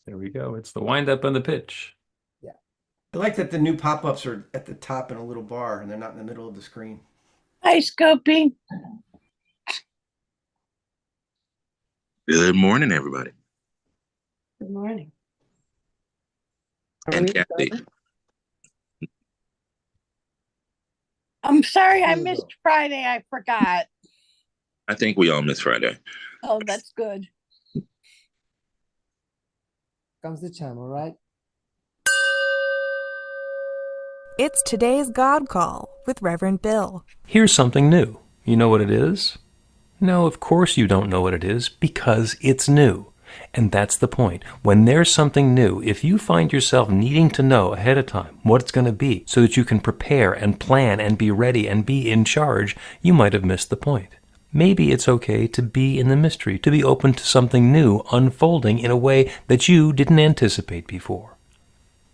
There we go. It's the wind up and the pitch. Yeah. I like that the new pop-ups are at the top in a little bar and they're not in the middle of the screen. Hi, Scopy. Good morning, everybody. Good morning. And Kathy. I'm sorry I missed Friday. I forgot. I think we all miss Friday. Oh, that's good. Comes the channel, right? It's today's God Call with Reverend Bill. Here's something new. You know what it is? No, of course you don't know what it is, because it's new. And that's the point. When there's something new, if you find yourself needing to know ahead of time what it's going to be so that you can prepare and plan and be ready and be in charge, you might have missed the point. Maybe it's okay to be in the mystery, to be open to something new unfolding in a way that you didn't anticipate before.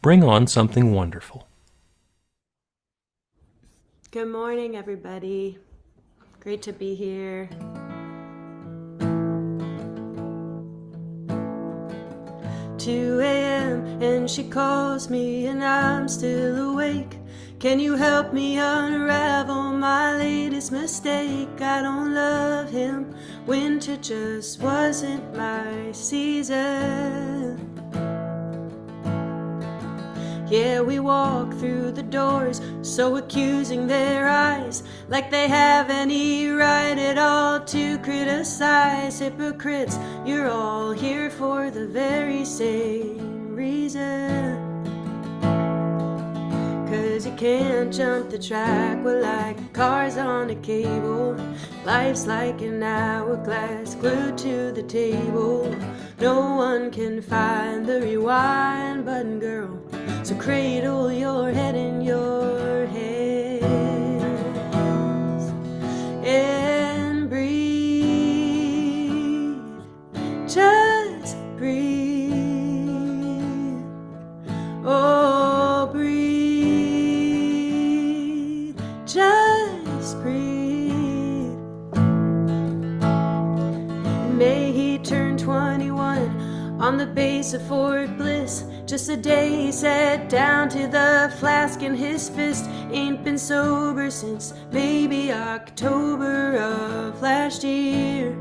Bring on something wonderful. Good morning, everybody. Great to be here. "2 a.m. and she calls me and I'm still awake. Can you help me unravel my latest mistake? I don't love him. Winter just wasn't my season. Yeah, we walk through the doors, so accusing their eyes, like they have any right at all to criticize. Hypocrites, you're all here for the very same reason. 'Cause you can't jump the track, we're like cars on a cable. Life's like an hourglass glued to the table. No one can find the rewind button, girl. So cradle your head in your hands and breathe. Just breathe. Oh, breathe. Just breathe. May he turn 21 on the base of Fort Bliss. Just a day he sat down to the flask in his fist. Ain't been sober since maybe October of last year.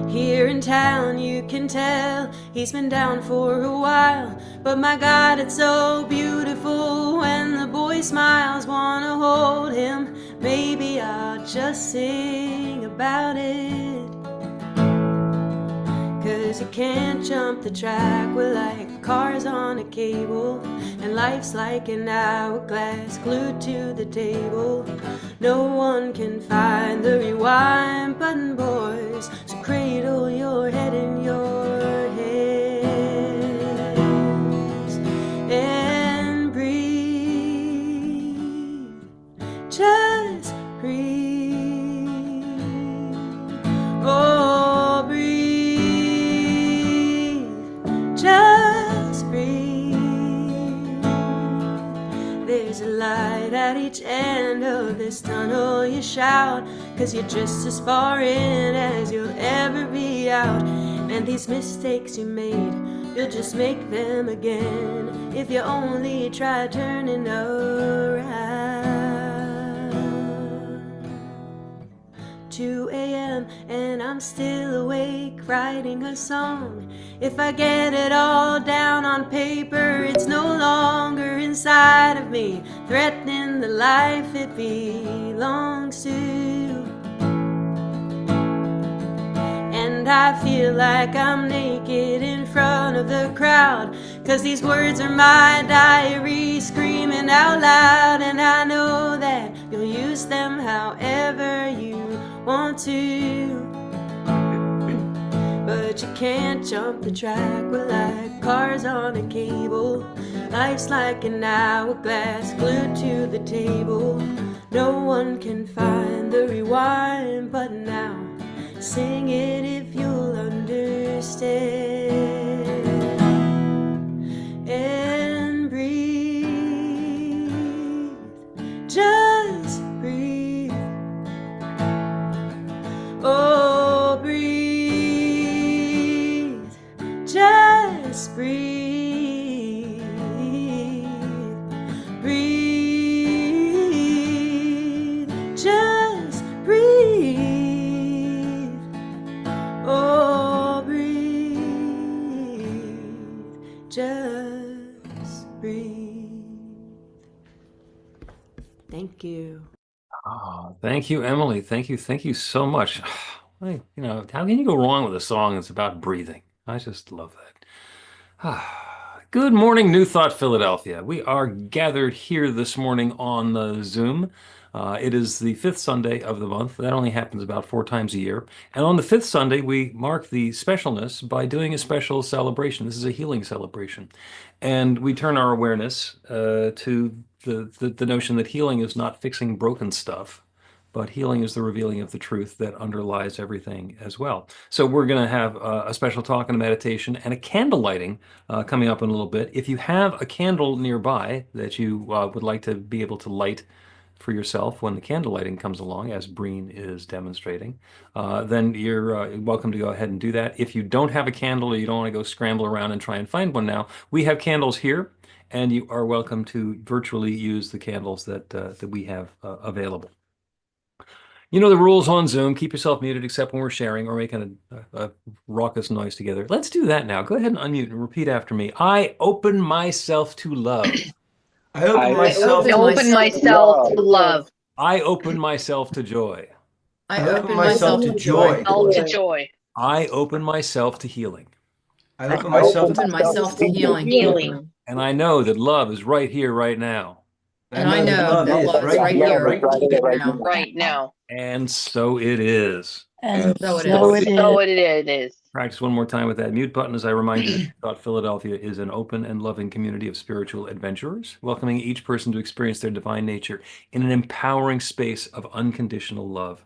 Here in town you can tell he's been down for a while. But my God, it's so beautiful when the boy smiles. Wanna hold him, maybe I'll just sing about it. 'Cause you can't jump the track, we're like cars on a cable. And life's like an hourglass glued to the table. No one can find the rewind button, boys. So cradle your head in your hands and breathe. Just breathe. Oh, breathe. Just breathe. There's a light at each end of this tunnel. You shout, 'cause you're just as far in as you'll ever be out. And these mistakes you made, you'll just make them again if you only try turning around. 2 a.m. and I'm still awake writing a song. If I get it all down on paper, it's no longer inside of me, threatening the life it belongs to. And I feel like I'm naked in front of the crowd, 'cause these words are my diary screaming out loud. And I know that you'll use them however you want to. But you can't jump the track, we're like cars on a cable. Life's like an hourglass glued to the table. No one can find the rewind button now. Sing it if you'll understand. And breathe. Just breathe. Oh, breathe. just breathe. Breathe. Just breathe. Oh, breathe. Just breathe. Thank you. Oh, thank you, Emily. Thank you so much. How can you go wrong with a song that's about breathing? I just love that. Good morning, New Thought Philadelphia. We are gathered here this morning on the Zoom. It is the fifth Sunday of the month. That only happens about 4 times a year. And on the fifth Sunday, we mark the specialness by doing a special celebration. This is a healing celebration. And we turn our awareness to the notion that healing is not fixing broken stuff, but healing is the revealing of the truth that underlies everything as well. So we're going to have a special talk and a meditation and a candle lighting coming up in a little bit. If you have a candle nearby that you would like to be able to light for yourself when the candle lighting comes along, as Breen is demonstrating, then you're welcome to go ahead and do that. If you don't have a candle or you don't want to go scramble around and try and find one now, we have candles here, and you are welcome to virtually use the candles that we have available. You know the rules on Zoom. Keep yourself muted except when we're sharing or making a raucous noise together. Let's do that now. Go ahead and unmute and repeat after me. I open myself to love. I open myself to love. I open myself to joy. I open myself to joy. To joy. I open myself to healing. I open myself to healing. And I know that love is right here, right now. And I know that love is right here, right now. And so it is. And So it so is. it is. So it is. Practice one more time with that mute button as I remind you that Thought Philadelphia is an open and loving community of spiritual adventurers, welcoming each person to experience their divine nature in an empowering space of unconditional love.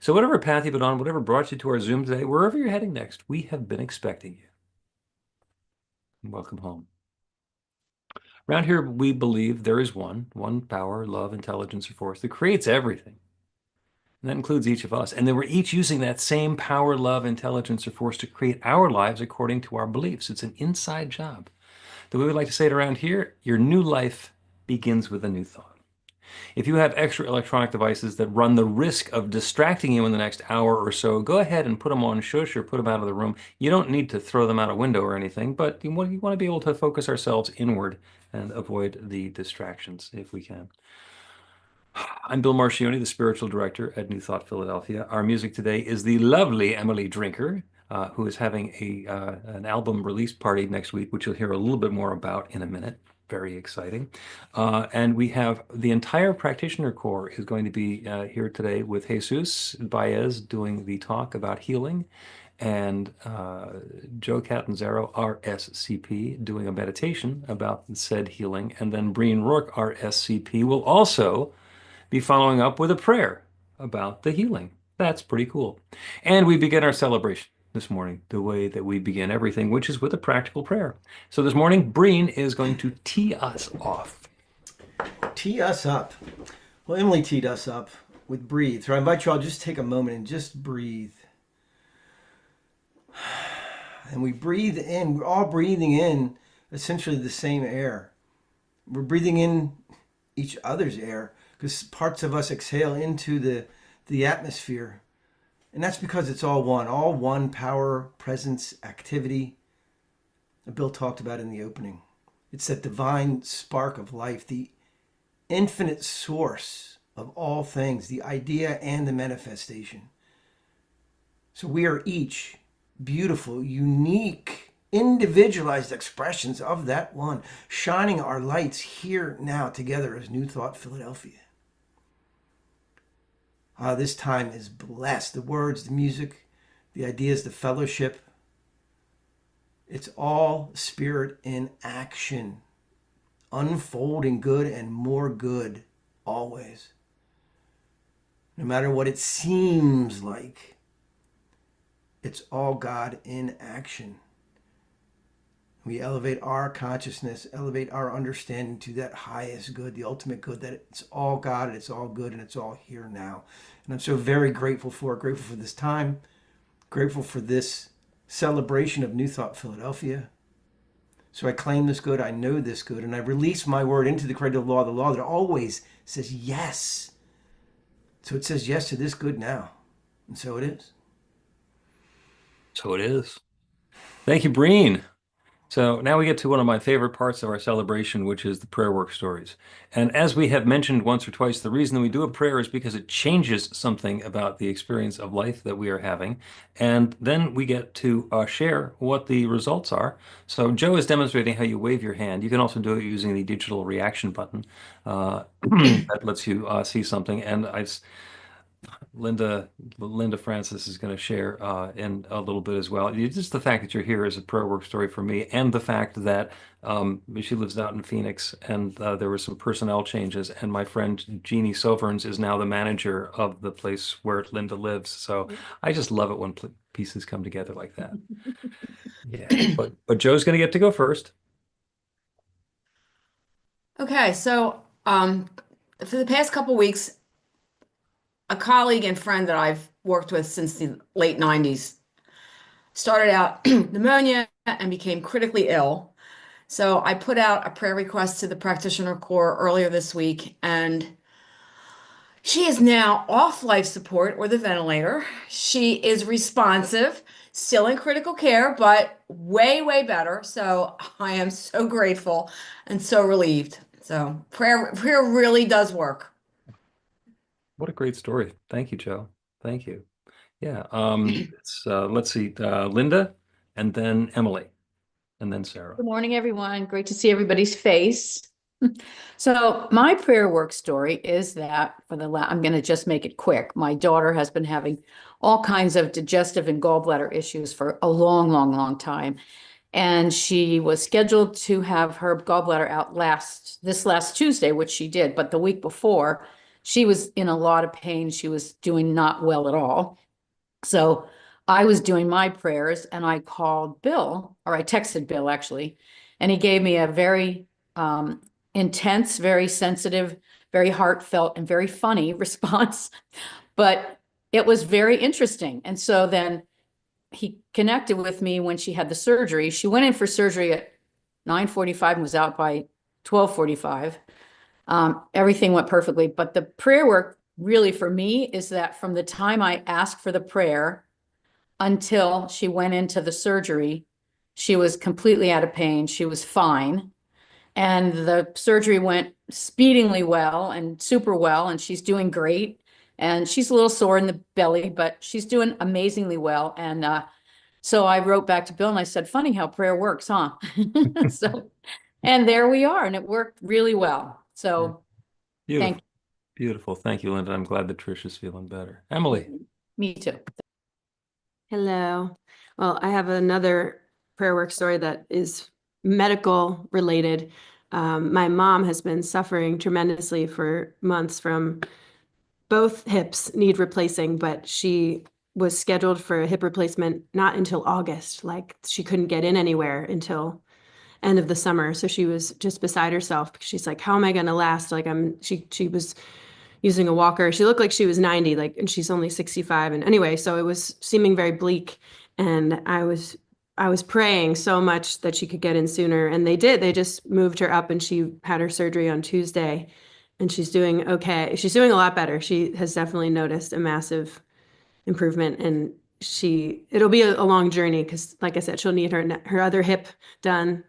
So whatever path you've been on, whatever brought you to our Zoom today, wherever you're heading next, we have been expecting you. Welcome home. Around here, we believe there is one power, love, intelligence, or force that creates everything. And that includes each of us. And then we're each using that same power, love, intelligence, or force to create our lives according to our beliefs. It's an inside job. The way we like to say it around here, your new life begins with a new thought. If you have extra electronic devices that run the risk of distracting you in the next hour or so, go ahead and put them on shush or put them out of the room. You don't need to throw them out a window or anything, but you want to be able to focus ourselves inward and avoid the distractions if we can. I'm Bill Marcioni, the spiritual director at New Thought Philadelphia. Our music today is the lovely Emily Drinker, who is having an album release party next week, which you'll hear a little bit more about in a minute. Very exciting. And we have the entire practitioner corps is going to be here today with Jesus Baez doing the talk about healing, and Joe Catanzaro, RSCP, doing a meditation about said healing. And then Breen Rourke, RSCP, will also be following up with a prayer about the healing. That's pretty cool. And we begin our celebration this morning the way that we begin everything, which is with a practical prayer. So this morning, Breen is going to tee us off. Tee us up. Well, Emily teed us up with breathe. So I invite you all just take a moment and just breathe. And we breathe in. We're all breathing in essentially the same air. We're breathing in each other's air because parts of us exhale into the atmosphere. And that's because it's all one power, presence, activity that Bill talked about in the opening. It's that divine spark of life, the infinite source of all things, the idea and the manifestation. So we are each beautiful, unique, individualized expressions of that one, shining our lights here now together as New Thought Philadelphia. This time is blessed. The words, the music, the ideas, the fellowship. It's all spirit in action, unfolding good and more good always. No matter what it seems like, it's all God in action. We elevate our consciousness, elevate our understanding to that highest good, the ultimate good, that it's all God, and it's all good, and it's all here now. And I'm so very grateful for this time, grateful for this celebration of New Thought Philadelphia, So I claim this good, I know this good, and I release my word into the creative law, the law that always says yes. So it says yes to this good now. And so it is. So it is. Thank you, Breen. So now we get to one of my favorite parts of our celebration, which is the prayer work stories. And as we have mentioned once or twice, the reason that we do a prayer is because it changes something about the experience of life that we are having. And then we get to share what the results are. So Joe is demonstrating how you wave your hand. You can also do it using the digital reaction button that lets you see something. And Linda Francis is going to share in a little bit as well. Just the fact that you're here is a prayer work story for me, and the fact that she lives out in Phoenix, and there were some personnel changes, and my friend Jeannie Soverns is now the manager of the place where Linda lives. So I just love it when pieces come together like that. Yeah, but Joe's going to get to go first. Okay, so for the past couple weeks, a colleague and friend that I've worked with since the late 90s started out pneumonia and became critically ill. So I put out a prayer request to the practitioner corps earlier this week, and she is now off life support or the ventilator. She is responsive, still in critical care, but way, way better. So I am so grateful and so relieved. So prayer really does work. What a great story. Thank you, Joe. Thank you. Yeah. Let's see, Linda, and then Emily, and then Sarah. Good morning, everyone. Great to see everybody's face. So my prayer work story is that I'm going to just make it quick. My daughter has been having all kinds of digestive and gallbladder issues for a long, long, long time. And she was scheduled to have her gallbladder out this last Tuesday, which she did. But the week before, she was in a lot of pain. She was doing not well at all. So I was doing my prayers, and I called Bill, or I texted Bill actually, and he gave me a very intense, very sensitive, very heartfelt, and very funny response. But it was very interesting. And so then he connected with me when she had the surgery. She went in for surgery at 9:45 and was out by 12:45. Everything went perfectly, but the prayer work really for me is that from the time I asked for the prayer until she went into the surgery, she was completely out of pain. She was fine. And the surgery went speedingly well and super well, and she's doing great. And she's a little sore in the belly, but she's doing amazingly well. And so I wrote back to Bill and I said, funny how prayer works, huh? And there we are, and it worked really well. So Beautiful. thank you. Beautiful. Thank you, Linda. I'm glad that Trish is feeling better. Emily. Me too. Hello. Well, I have another prayer work story that is medical related. My mom has been suffering tremendously for months from both hips need replacing, but she was scheduled for a hip replacement not until August. Like she couldn't get in anywhere until end of the summer. So she was just beside herself because she's like, how am I going to last? Like she was using a walker. She looked like she was 90, like, and she's only 65. And anyway, so it was seeming very bleak. And I was praying so much that she could get in sooner. And they did. They just moved her up, and she had her surgery on Tuesday, and she's doing okay. She's doing a lot better. She has definitely noticed a massive improvement, and it'll be a long journey because, like I said, she'll need her other hip done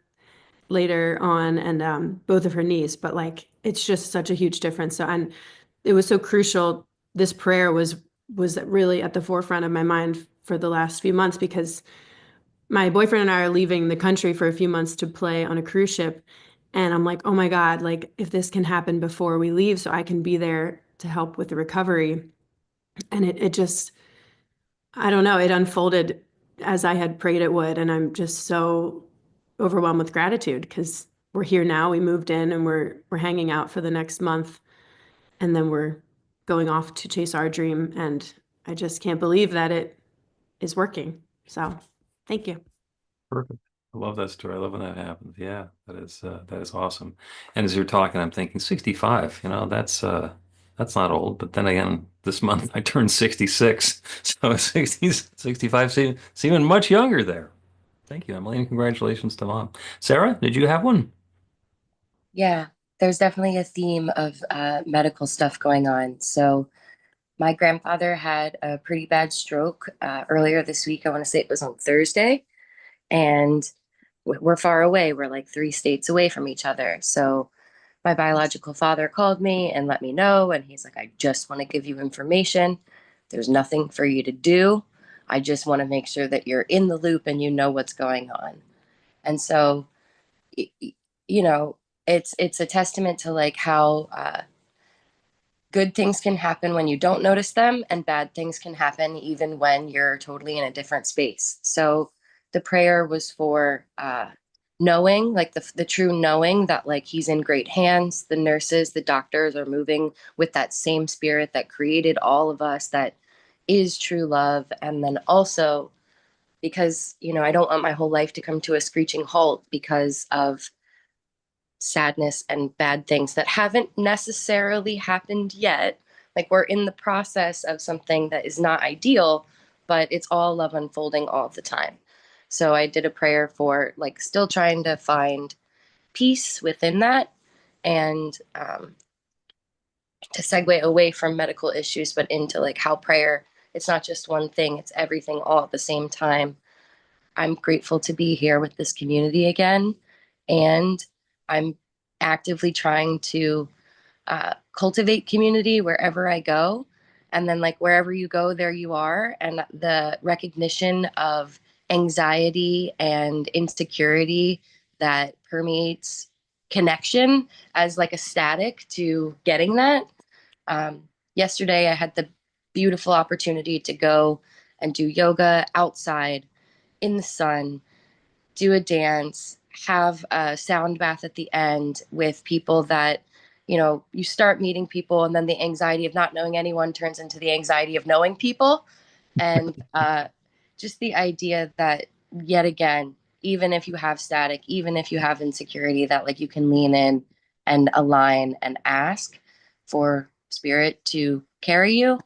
later on, and both of her knees. But like, it's just such a huge difference. So, and it was so crucial. This prayer was really at the forefront of my mind for the last few months, because my boyfriend and I are leaving the country for a few months to play on a cruise ship. And I'm like, oh my God, like if this can happen before we leave so I can be there to help with the recovery. And it just, I don't know, it unfolded as I had prayed it would. And I'm just so overwhelmed with gratitude because we're here now. We moved in, and we're hanging out for the next month. And then we're going off to chase our dream. And I just can't believe that it is working. So thank you. Perfect. I love that story. I love when that happens. Yeah, that is awesome. And as you're talking, I'm thinking 65, that's not old. But then again, this month I turned 66. So 60, 65 seeming much younger there. Thank you, Emily, and congratulations to Mom. Sarah, did you have one? Yeah, there's definitely a theme of medical stuff going on. So, my grandfather had a pretty bad stroke earlier this week. I want to say it was on Thursday, and we're far away. We're like 3 states away from each other. So, my biological father called me and let me know, and he's like, I just want to give you information. There's nothing for you to do. I just want to make sure that you're in the loop and you know what's going on. And so, you know, it's a testament to like how good things can happen when you don't notice them, and bad things can happen even when you're totally in a different space. So the prayer was for knowing, like the true knowing that like he's in great hands. The nurses, the doctors are moving with that same spirit that created all of us, that is true love. And then also because, I don't want my whole life to come to a screeching halt because of sadness and bad things that haven't necessarily happened yet. Like we're in the process of something that is not ideal, but it's all love unfolding all the time. So I did a prayer for like still trying to find peace within that, and to segue away from medical issues, but into like how prayer, it's not just one thing, it's everything all at the same time. I'm grateful to be here with this community again. And I'm actively trying to cultivate community wherever I go. And then, like, wherever you go, there you are. And the recognition of anxiety and insecurity that permeates connection as like a static to getting that. Yesterday, I had the beautiful opportunity to go and do yoga outside in the sun, do a dance, have a sound bath at the end with people that, you start meeting people, and then the anxiety of not knowing anyone turns into the anxiety of knowing people. And just the idea that, yet again, even if you have static, even if you have insecurity, that like you can lean in and align and ask for spirit to carry you.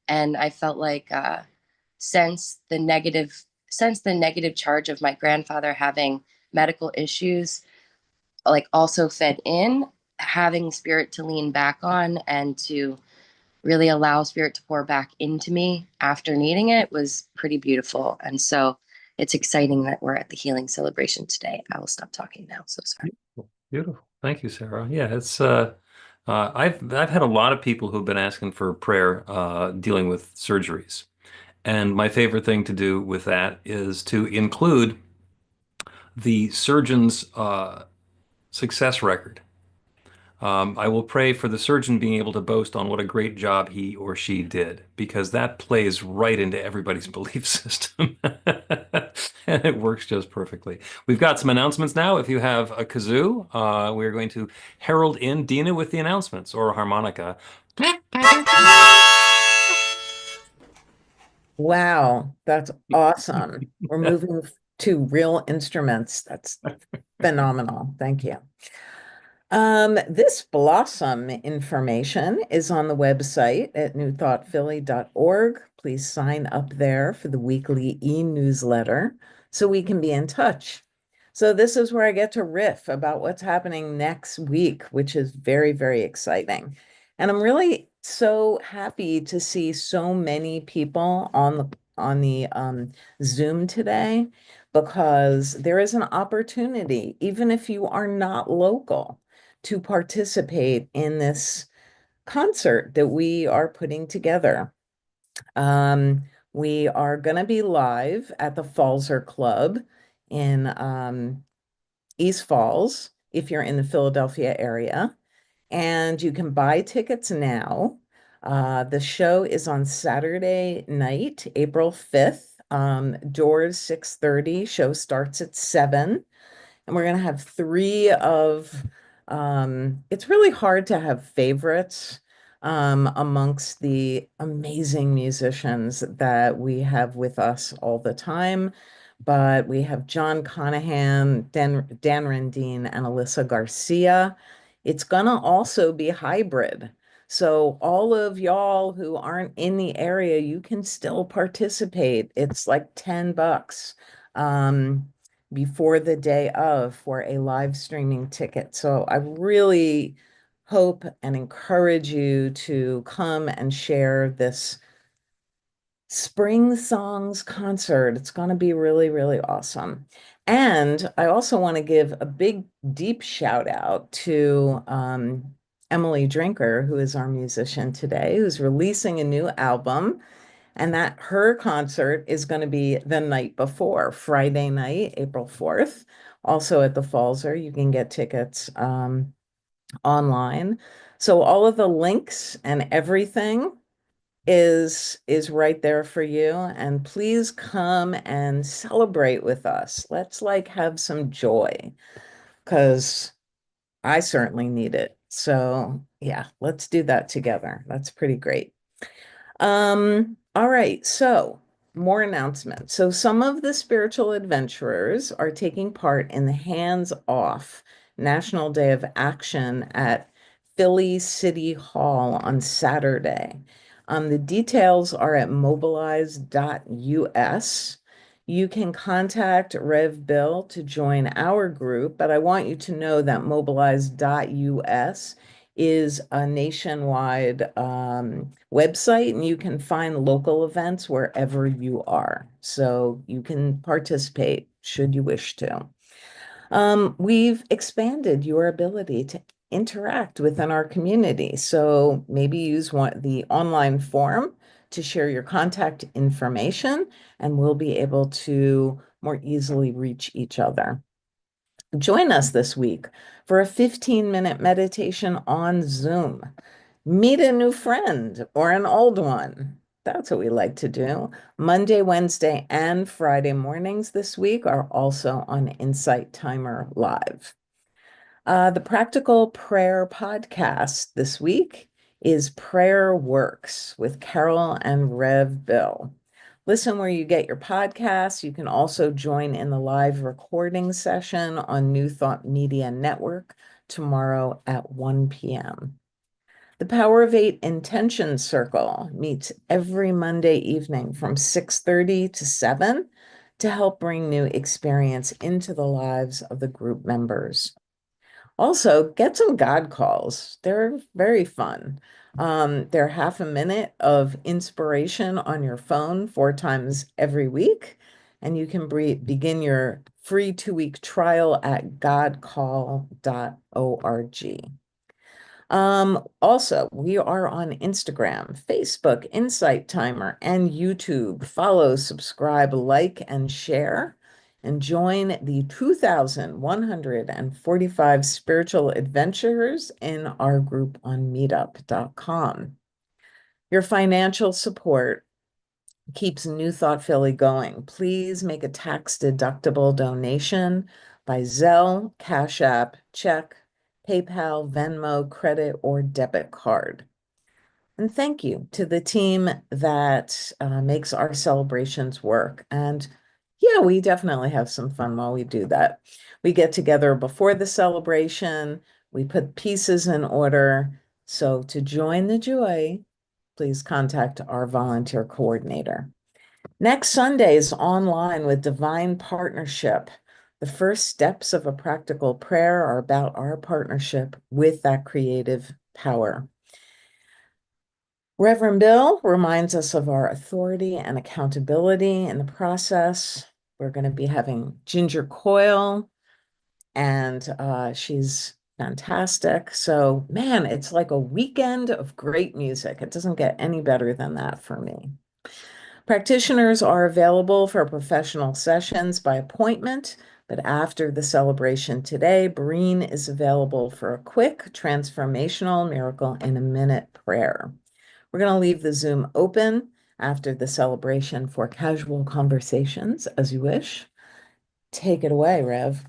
And I felt like since the negative charge of my grandfather having medical issues like also fed in, having spirit to lean back on and to really allow spirit to pour back into me after needing it was pretty beautiful. And so it's exciting that we're at the healing celebration today. I will stop talking now. So sorry. Beautiful. Thank you, Sarah. Yeah, it's I've had a lot of people who've been asking for prayer dealing with surgeries. And my favorite thing to do with that is to include the surgeon's success record. I will pray for the surgeon being able to boast on what a great job he or she did, because that plays right into everybody's belief system. And it works just perfectly. We've got some announcements now. If you have a kazoo, we're going to herald in Dina with the announcements, or a harmonica. Wow, that's awesome. We're moving to real instruments. That's phenomenal. Thank you. This Blossom information is on the website at newthoughtphilly.org. Please sign up there for the weekly e-newsletter so we can be in touch. So this is where I get to riff about what's happening next week, which is very, very exciting. And I'm really so happy to see so many people on the Zoom today, because there is an opportunity, even if you are not local, to participate in this concert that we are putting together. We are going to be live at the Falzer Club in East Falls, if you're in the Philadelphia area, and you can buy tickets now. The show is on Saturday night, April 5th. Doors 6:30, show starts at 7. And we're going to have it's really hard to have favorites amongst the amazing musicians that we have with us all the time. But we have John Conahan, Dan Rendine, and Alyssa Garcia. It's going to also be hybrid. So all of y'all who aren't in the area, you can still participate. It's like $10. before the day of for a live streaming ticket. So I really hope and encourage you to come and share this Spring Songs concert. It's going to be really, really awesome. And I also want to give a big, deep shout out to Emily Drinker, who is our musician today, who's releasing a new album. And that her concert is going to be the night before, Friday night, April 4th, also at the Falzer. You can get tickets online. So all of the links and everything is right there for you. And please come and celebrate with us. Let's like have some joy, because I certainly need it. So yeah, let's do that together. That's pretty great. All right, so more announcements. So some of the spiritual adventurers are taking part in the Hands Off National Day of Action at Philly City Hall on Saturday. The details are at mobilize.us. You can contact Rev Bill to join our group, but I want you to know that mobilize.us is a nationwide website, and you can find local events wherever you are. So you can participate should you wish to. We've expanded your ability to interact within our community. So maybe use the online form to share your contact information, and we'll be able to more easily reach each other. Join us this week for a 15-minute meditation on Zoom. Meet a new friend or an old one. That's what we like to do. Monday, Wednesday, and Friday mornings this week are also on Insight Timer Live. The Practical Prayer podcast this week is Prayer Works with Carol and Rev Bill. Listen where you get your podcasts. You can also join in the live recording session on New Thought Media Network tomorrow at 1 p.m. The Power of Eight Intention Circle meets every Monday evening from 6:30 to 7 to help bring new experience into the lives of the group members. Also, get some God calls. They're very fun. They're half a minute of inspiration on your phone 4 times every week, and you can begin your free 2-week trial at godcall.org. Also, we are on Instagram, Facebook, Insight Timer, and YouTube. Follow, subscribe, like, and share, and join the 2,145 spiritual adventurers in our group on meetup.com. Your financial support keeps New Thought Philly going. Please make a tax-deductible donation by Zelle, Cash App, check, PayPal, Venmo, credit, or debit card. And thank you to the team that makes our celebrations work. And yeah, we definitely have some fun while we do that. We get together before the celebration. We put pieces in order. So to join the joy, please contact our volunteer coordinator. Next Sunday is online with Divine Partnership. The first steps of a practical prayer are about our partnership with that creative power. Reverend Bill reminds us of our authority and accountability in the process. We're going to be having Ginger Coyle, and she's fantastic. So, man, it's like a weekend of great music. It doesn't get any better than that for me. Practitioners are available for professional sessions by appointment, but after the celebration today, Breen is available for a quick transformational miracle in a minute prayer. We're going to leave the Zoom open after the celebration for casual conversations as you wish. Take it away, Rev.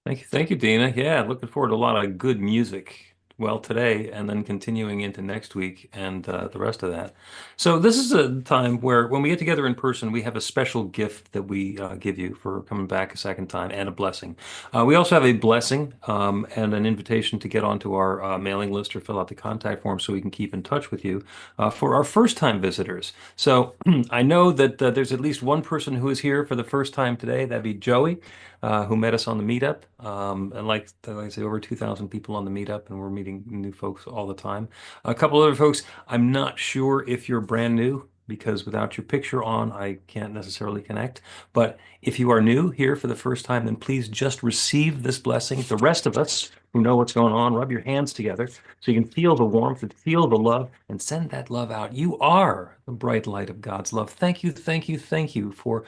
Thank you, Dina. Yeah, looking forward to a lot of good music well today and then continuing into next week and the rest of that. So this is a time where when we get together in person, we have a special gift that we give you for coming back a second time and a blessing. We also have a blessing and an invitation to get onto our mailing list or fill out the contact form so we can keep in touch with you for our first time visitors. So I know that there's at least one person who is here for the first time today. That'd be Joey. Who met us on the meetup. And like I say, over 2,000 people on the meetup, and we're meeting new folks all the time. A couple other folks, I'm not sure if you're brand new, because without your picture on, I can't necessarily connect. But if you are new here for the first time, then please just receive this blessing. The rest of us who know what's going on, rub your hands together so you can feel the warmth and feel the love and send that love out. You are the bright light of God's love. Thank you, thank you, thank you for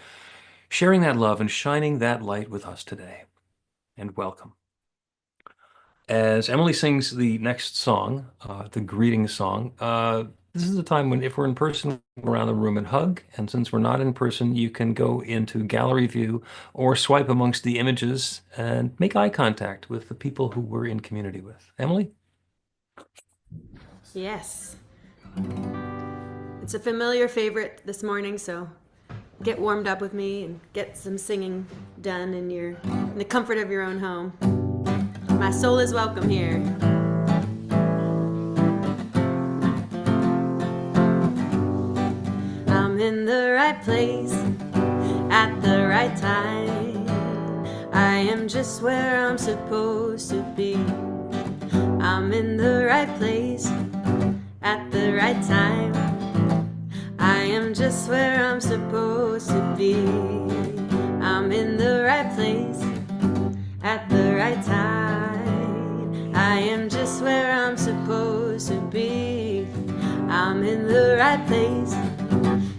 sharing that love and shining that light with us today. And welcome. As Emily sings the next song, the greeting song, this is a time when if we're in person, around the room and hug. And since we're not in person, you can go into gallery view or swipe amongst the images and make eye contact with the people who we're in community with. Emily? Yes. It's a familiar favorite this morning, so get warmed up with me and get some singing done in the comfort of your own home. My soul is welcome here. I'm in the right place at the right time. I am just where I'm supposed to be. I'm in the right place at the right time. I am just where I'm supposed to be. I'm in the right place at the right time. I am just where I'm supposed to be. I'm in the right place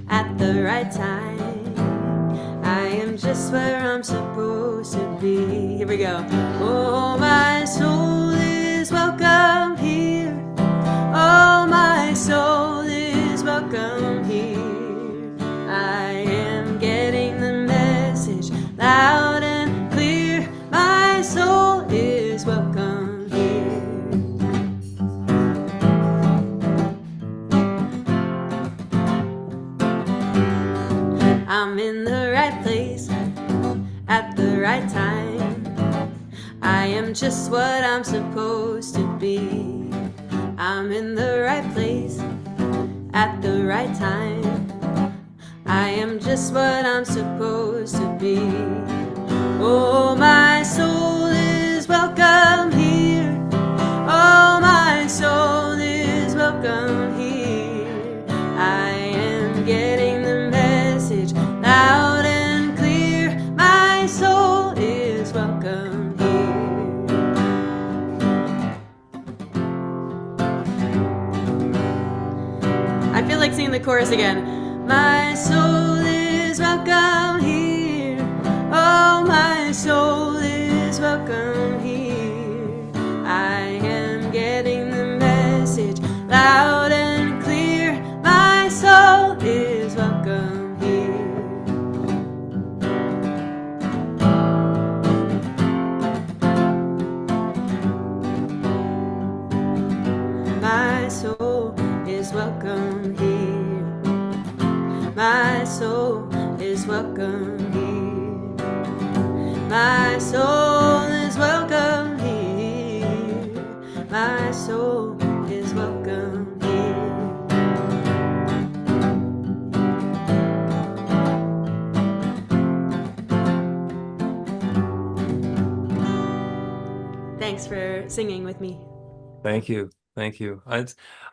at the right time. I am just where I'm supposed to be. Here we go. Oh, my soul is welcome here. Oh, my soul is welcome here. I am getting the message loud and clear. My soul is welcome here. I'm in the right place at the right time. I am just what I'm supposed to be. I'm in the right place at the right time. I am just what I'm supposed to be. Oh, my soul is welcome here. Oh, my soul is welcome here. I am getting the message loud and clear. My soul is welcome here. I feel like singing the chorus again. My soul is welcome here. Oh, my soul is welcome here. I am getting the message loud and clear. My soul is welcome here. My soul is welcome here. My soul is welcome here. My soul is welcome here. My soul is welcome here. Thanks for singing with me. Thank you. Thank you.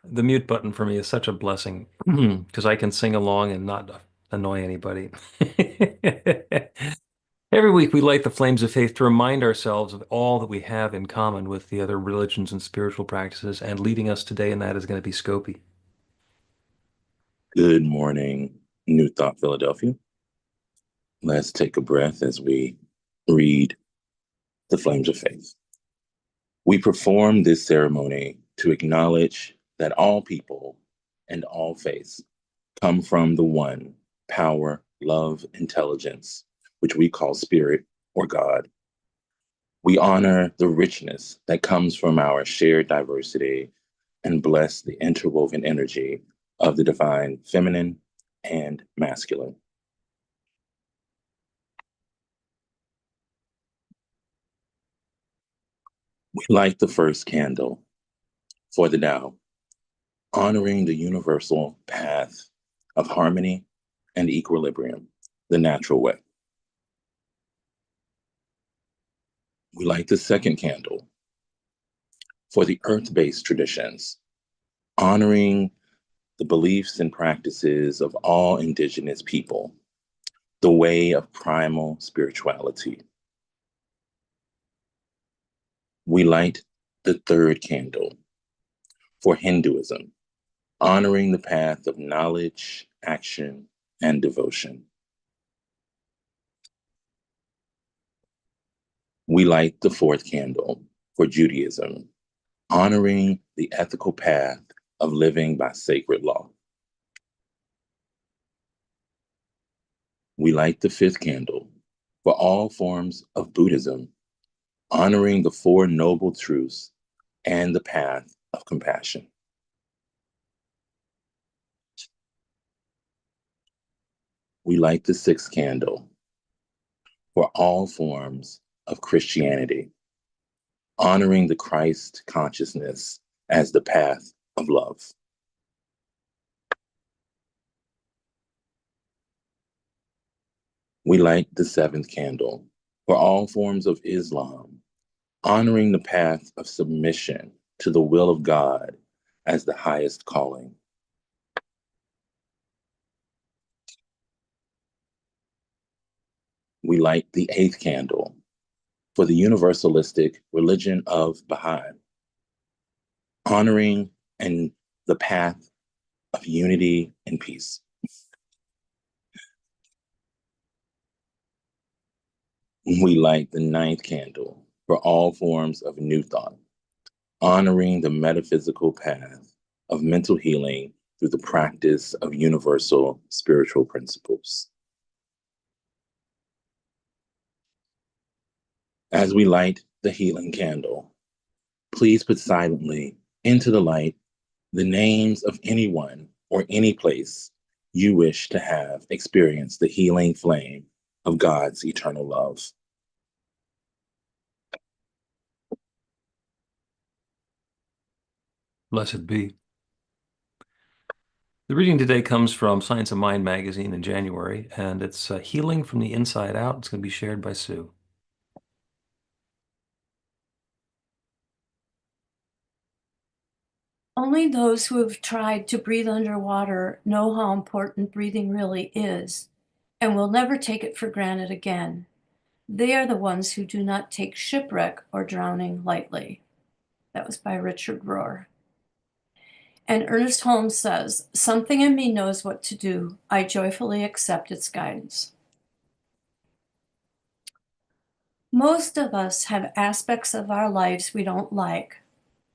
The mute button for me is such a blessing because I can sing along and not annoy anybody. Every week we light the flames of faith to remind ourselves of all that we have in common with the other religions and spiritual practices, and leading us today in that is going to be Scopy. Good morning, New Thought, Philadelphia. Let's take a breath as we read the flames of faith. We perform this ceremony to acknowledge that all people and all faiths come from the one power, love, intelligence, which we call spirit or God. We honor the richness that comes from our shared diversity and bless the interwoven energy of the divine feminine and masculine. We light the first candle for the Tao, honoring the universal path of harmony and equilibrium, the natural way. We light the second candle for the earth-based traditions, honoring the beliefs and practices of all indigenous people, the way of primal spirituality. We light the third candle for Hinduism, honoring the path of knowledge, action, and devotion. We light the fourth candle for Judaism, honoring the ethical path of living by sacred law. We light the fifth candle for all forms of Buddhism, honoring the Four Noble Truths and the path of compassion. We light the sixth candle for all forms of Christianity, honoring the Christ consciousness as the path of love. We light the seventh candle for all forms of Islam, honoring the path of submission to the will of God as the highest calling. We light the eighth candle for the universalistic religion of Baha'i, honoring and the path of unity and peace. We light the ninth candle for all forms of New Thought, honoring the metaphysical path of mental healing through the practice of universal spiritual principles. As we light the healing candle, please put silently into the light the names of anyone or any place you wish to have experienced the healing flame of God's eternal love. Blessed be. The reading today comes from Science of Mind magazine in January, and it's Healing from the Inside Out. It's going to be shared by Sue. Only those who have tried to breathe underwater know how important breathing really is and will never take it for granted again. They are the ones who do not take shipwreck or drowning lightly. That was by Richard Rohr. And Ernest Holmes says, "Something in me knows what to do. I joyfully accept its guidance." Most of us have aspects of our lives we don't like.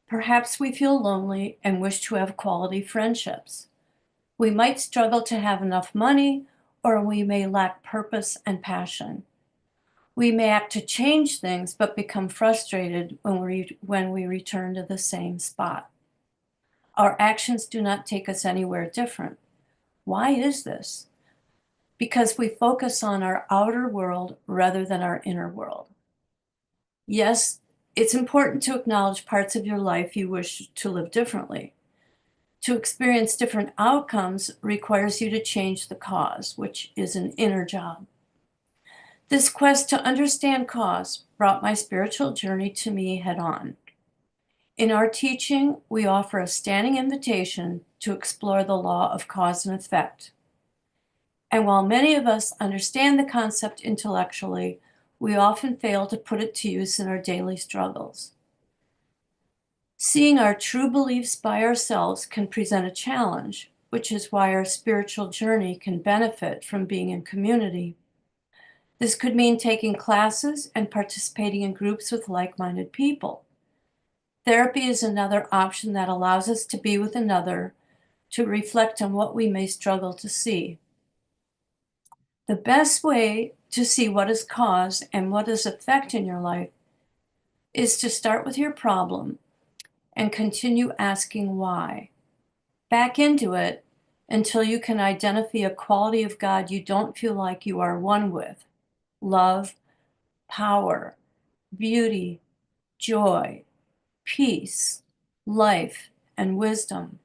Perhaps we feel lonely and wish to have quality friendships. We might struggle to have enough money, or we may lack purpose and passion. We may act to change things, but become frustrated when we return to the same spot. Our actions do not take us anywhere different. Why is this? Because we focus on our outer world rather than our inner world. Yes, it's important to acknowledge parts of your life you wish to live differently. To experience different outcomes requires you to change the cause, which is an inner job. This quest to understand cause brought my spiritual journey to me head on. In our teaching, we offer a standing invitation to explore the law of cause and effect. And while many of us understand the concept intellectually, we often fail to put it to use in our daily struggles. Seeing our true beliefs by ourselves can present a challenge, which is why our spiritual journey can benefit from being in community. This could mean taking classes and participating in groups with like-minded people. Therapy is another option that allows us to be with another, to reflect on what we may struggle to see. The best way to see what is cause and what is effect in your life is to start with your problem and continue asking why. Back into it until you can identify a quality of God you don't feel like you are one with: love, power, beauty, joy, peace, life, and wisdom.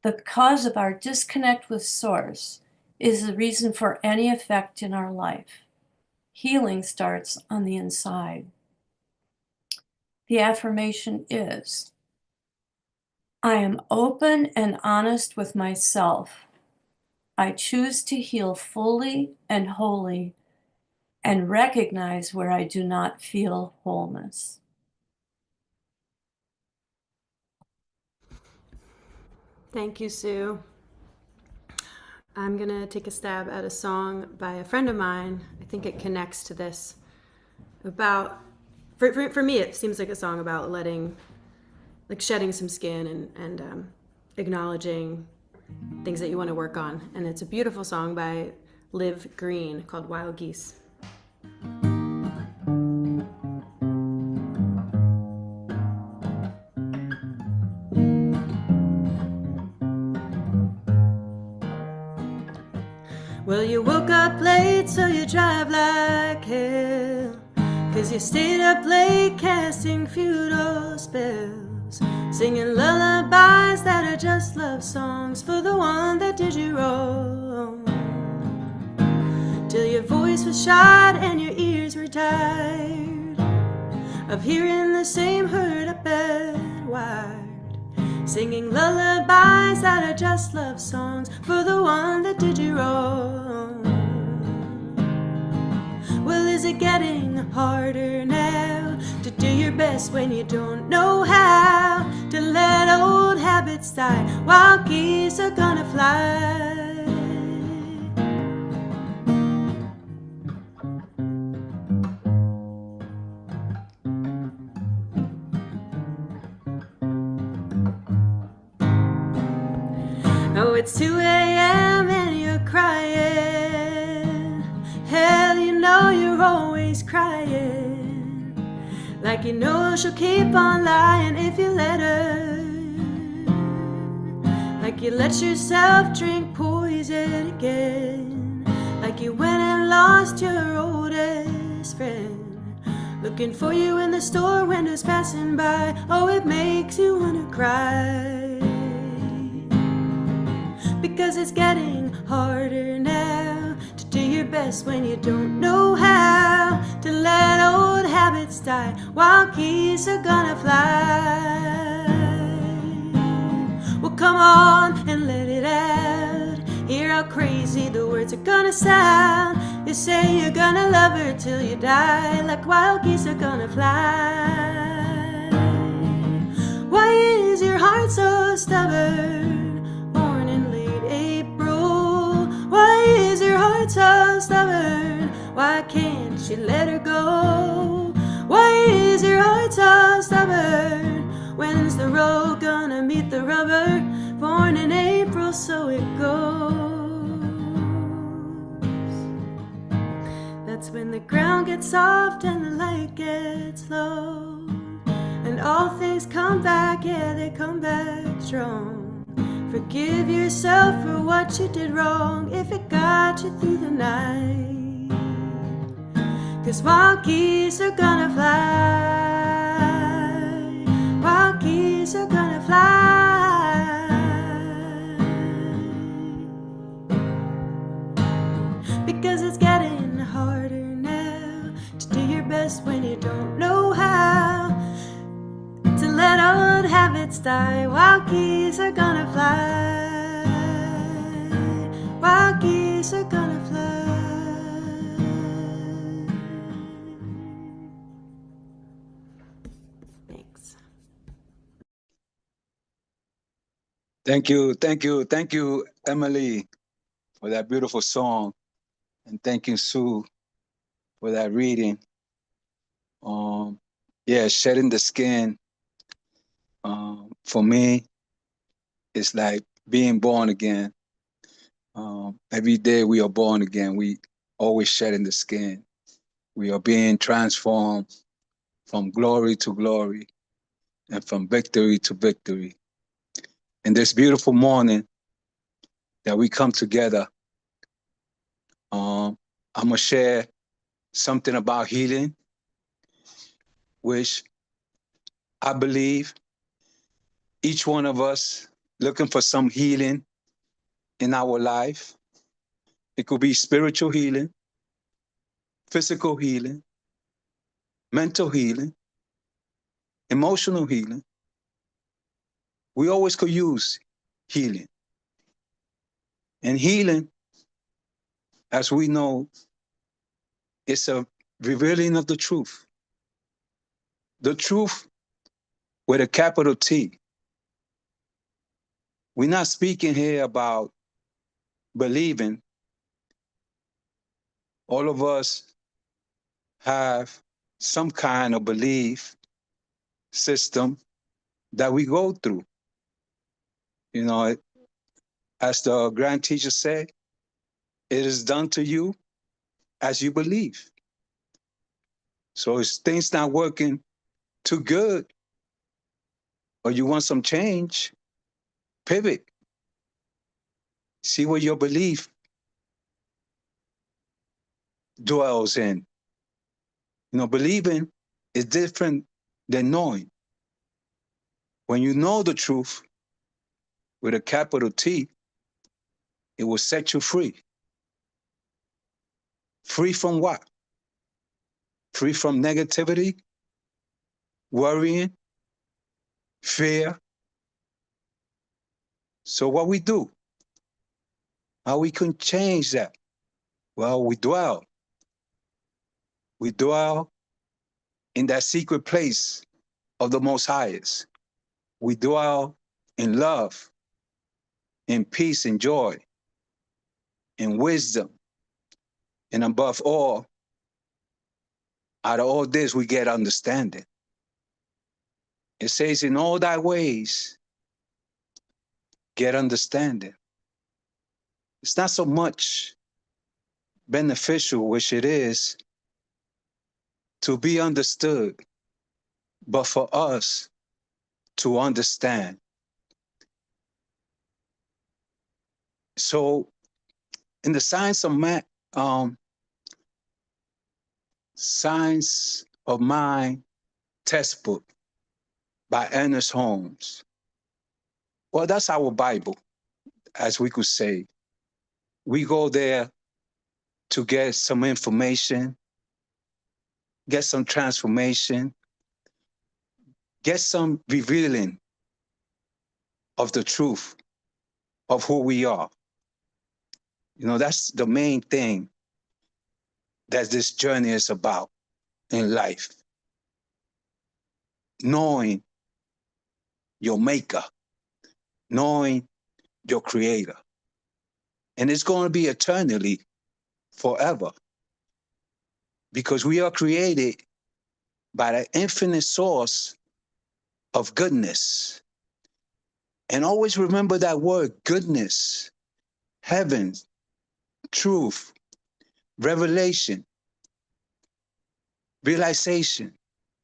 The cause of our disconnect with Source is the reason for any effect in our life. Healing starts on the inside. The affirmation is, I am open and honest with myself. I choose to heal fully and wholly and recognize where I do not feel wholeness. Thank you, Sue. I'm going to take a stab at a song by a friend of mine. I think it connects to this. For me, it seems like a song about shedding some skin and acknowledging things that you want to work on. And it's a beautiful song by Liv Green called Wild Geese. Well, you woke up late, so you drive like hell, 'cause you stayed up late casting futile spells, singing lullabies that are just love songs for the one that did you wrong. Till your voice was shot and your ears were tired of hearing the same hurt up and wired, singing lullabies that are just love songs for the one that did you wrong. Well, is it getting harder now to do your best when you don't know how? To let old habits die while geese are gonna fly. Oh, it's 2 a.m. and you're crying. Hell, you know you're always crying. Like you know she'll keep on lying if you let her. Like you let yourself drink poison again. Like you went and lost your oldest friend. Looking for you in the store windows passing by. Oh, it makes you wanna cry. Because it's getting harder now to do your best when you don't know how. To let old habits die while geese are gonna fly. Well, come on and let it out. Hear how crazy the words are gonna sound. You say you're gonna love her till you die, like wild geese are gonna fly. Why is your heart so stubborn? Why is your heart so stubborn? Why can't you let her go? Why is your heart so stubborn? When's the road gonna meet the rubber? Born in April, so it goes. That's when the ground gets soft and the light gets low, and all things come back, yeah, they come back strong. Forgive yourself for what you did wrong if it got you through the night. 'Cause wild geese are gonna fly. Wild geese are gonna fly. Because it's getting harder now to do your best when you don't know how. To let old habits die, wild geese are gonna fly. Wild geese are gonna fly. Thanks. Thank you, Emily, for that beautiful song. And thank you, Sue, for that reading. Yeah, shedding the skin. For me, it's like being born again. Every day we are born again. We always shedding the skin. We are being transformed from glory to glory, and from victory to victory. In this beautiful morning that we come together, I'm going to share something about healing, which I believe each one of us looking for some healing in our life. It could be spiritual healing, physical healing, mental healing, emotional healing. We always could use healing. And healing, as we know, is a revealing of the truth. The truth with a capital T. We're not speaking here about believing. All of us have some kind of belief system that we go through. You know, as the grand teacher said, it is done to you as you believe. So if things not working too good, or you want some change, pivot. See where your belief dwells in. You know, believing is different than knowing. When you know the truth with a capital T, it will set you free. Free from what? Free from negativity, worrying, fear. So what we do, how we can change that? Well, we dwell. We dwell in that secret place of the Most Highest. We dwell in love, in peace and joy, in wisdom. And above all, out of all this, we get understanding. It says, in all thy ways, get understanding. It's not so much beneficial, which it is, to be understood, but for us to understand. So, in the Science of Mind textbook by Ernest Holmes, well, that's our Bible, as we could say. We go there to get some information, get some transformation, get some revealing of the truth of who we are. You know, that's the main thing that this journey is about in life. Knowing your maker, knowing your creator. And it's going to be eternally, forever. Because we are created by the infinite source of goodness. And always remember that word, goodness, heaven, truth, revelation, realization,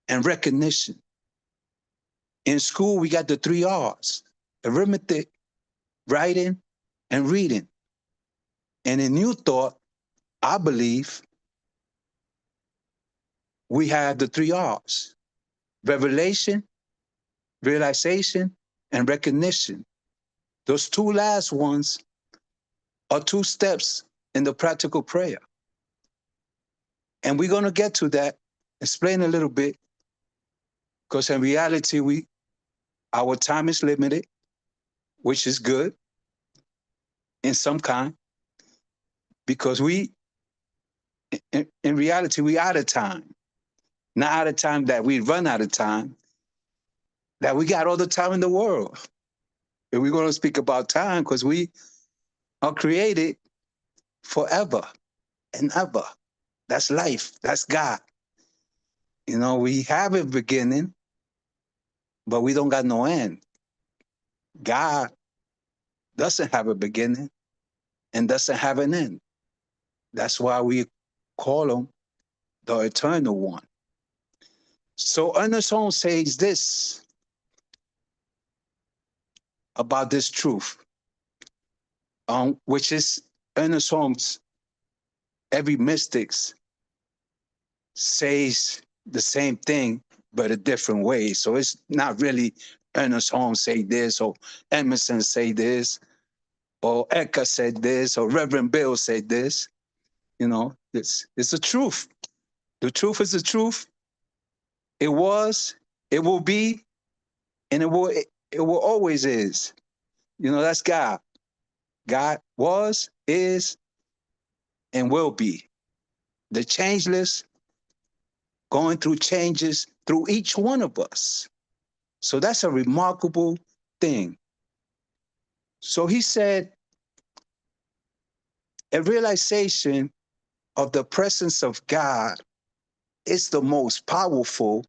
and recognition. In school, we got the 3 R's, arithmetic, writing, and reading. And in New Thought, I believe we have the 3 R's, revelation, realization, and recognition. Those 2 last ones are 2 steps in the practical prayer. And we're going to get to that, explain a little bit, because in reality, our time is limited, which is good in some kind, because in reality, we out of time. Not out of time that we run out of time, that we got all the time in the world. And we're going to speak about time because we are created forever and ever. That's life. That's God. You know, we have a beginning, but we don't got no end. God doesn't have a beginning and doesn't have an end. That's why we call him the Eternal One. So Ernest Holmes says this about this truth, which is Ernest Holmes, every mystics says the same thing, but a different way. So it's not really Ernest Holmes say this, or Emerson say this, or Eckhart said this, or Reverend Bill said this. You know, it's the truth. The truth is the truth. It was, it will be, and it will always is. You know, that's God. God was, is, and will be. The changeless, going through changes through each one of us. So that's a remarkable thing. So he said, a realization of the presence of God is the most powerful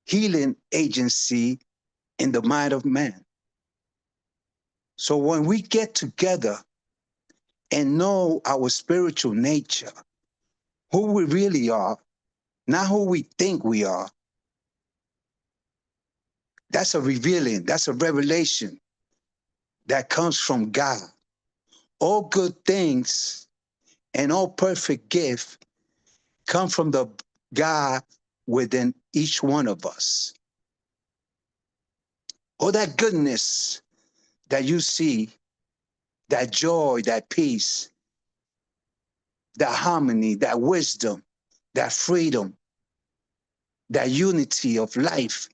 healing agency in the mind of man. So when we get together and know our spiritual nature, who we really are, not who we think we are, that's a revealing, that's a revelation that comes from God. All good things and all perfect gift come from the God within each one of us. All that goodness that you see, that joy, that peace, that harmony, that wisdom, that freedom, that unity of life,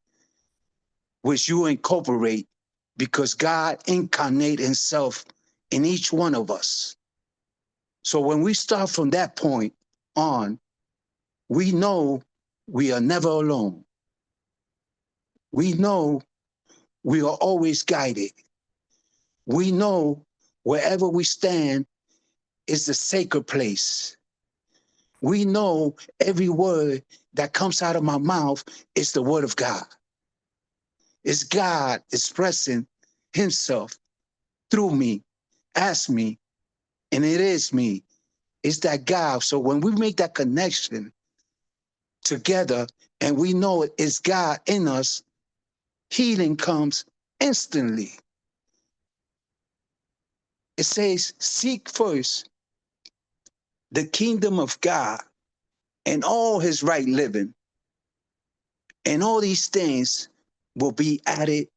which you incorporate because God incarnate himself in each one of us. So when we start from that point on, we know we are never alone. We know we are always guided. We know wherever we stand is the sacred place. We know every word that comes out of my mouth is the word of God. It's God expressing himself through me, as me, and it is me. It's that God. So when we make that connection together and we know it is God in us, healing comes instantly. It says, seek first the kingdom of God and all his right living, and all these things will be added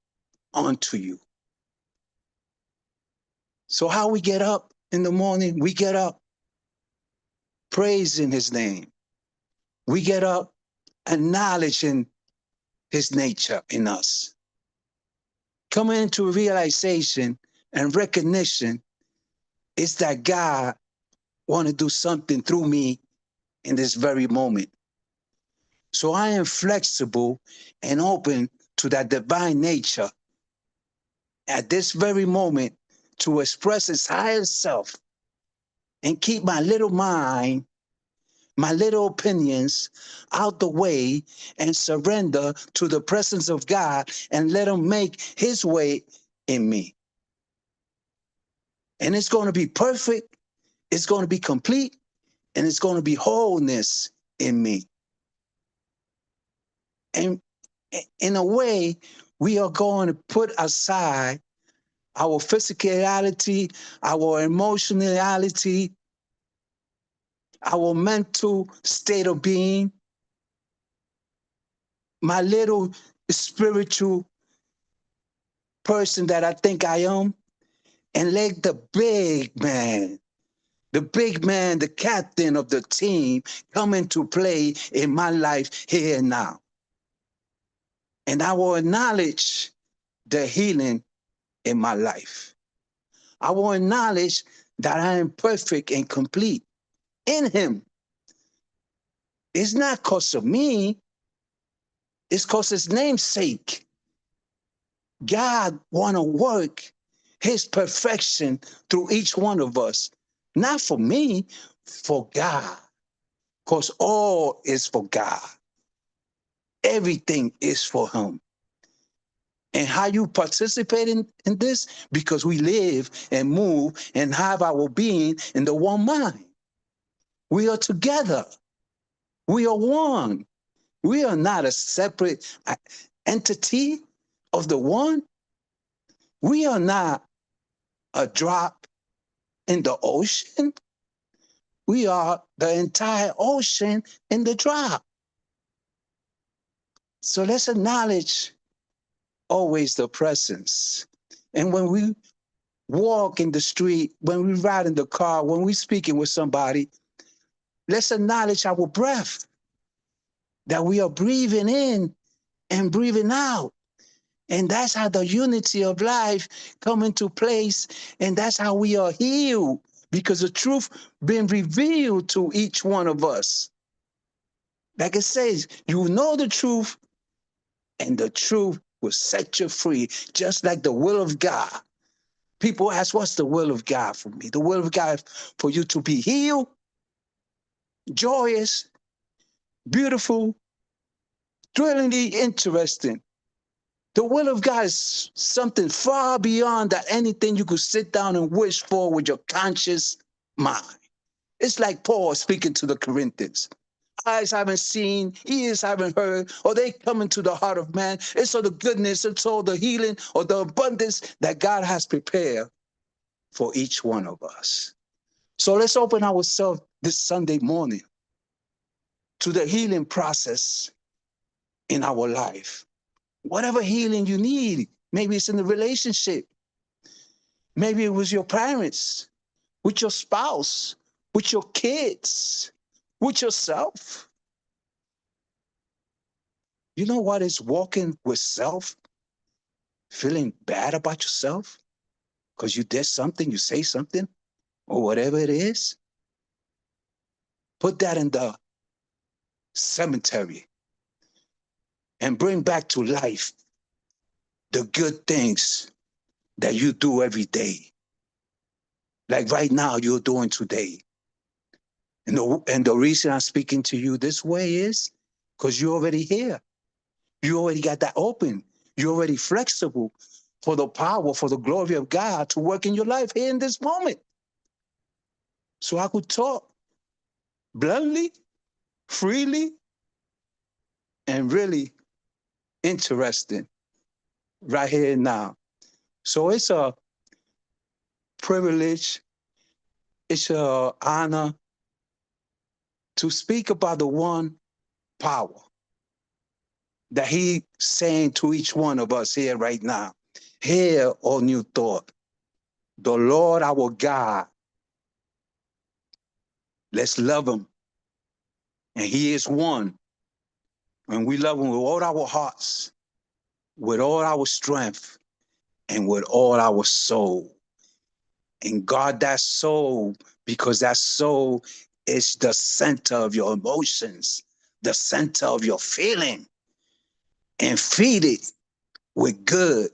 onto you. So how we get up in the morning? We get up praising his name. We get up acknowledging his nature in us. Coming into a realization and recognition is that God want to do something through me in this very moment. So I am flexible and open to that divine nature at this very moment to express its higher self and keep my little mind, my little opinions out the way and surrender to the presence of God and let him make his way in me. And it's going to be perfect, it's going to be complete, and it's going to be wholeness in me. And in a way, we are going to put aside our physicality, our emotionality, our mental state of being, my little spiritual person that I think I am, and let the big man, the captain of the team, come into play in my life here and now. And I will acknowledge the healing in my life. I will acknowledge that I am perfect and complete in him. It's not because of me. It's because his name's sake. God want to work his perfection through each one of us. Not for me, for God. Because all is for God. Everything is for him. And how you participate in this? Because we live and move and have our being in the one mind. We are together. We are one. We are not a separate entity of the one. We are not a drop in the ocean. We are the entire ocean in the drop. So let's acknowledge always the presence. And when we walk in the street, when we ride in the car, when we're speaking with somebody, let's acknowledge our breath, that we are breathing in and breathing out. And that's how the unity of life come into place. And that's how we are healed, because the truth been revealed to each one of us. Like it says, you know the truth, and the truth will set you free, just like the will of God. People ask, what's the will of God for me? The will of God for you to be healed, joyous, beautiful, thrillingly interesting. The will of God is something far beyond that anything you could sit down and wish for with your conscious mind. It's like Paul speaking to the Corinthians. Eyes haven't seen, ears haven't heard, or they come into the heart of man. It's all the goodness, it's all the healing or the abundance that God has prepared for each one of us. So let's open ourselves this Sunday morning to the healing process in our life. Whatever healing you need, maybe it's in the relationship, maybe it was your parents, with your spouse, with your kids, with yourself. You know what is walking with self? Feeling bad about yourself because you did something, you say something, or whatever it is. Put that in the cemetery and bring back to life the good things that you do every day. Like right now you're doing today. And the reason I'm speaking to you this way is because you're already here. You already got that open. You're already flexible for the power, for the glory of God to work in your life here in this moment. So I could talk bluntly, freely, and really interesting right here and now. So it's a privilege, it's an honor to speak about the one power that He's saying to each one of us here right now. Hear, O new thought, the Lord our God. Let's love Him. And He is one. And we love Him with all our hearts, with all our strength, and with all our soul. And guard that soul, because that soul is the center of your emotions, the center of your feeling. And feed it with good.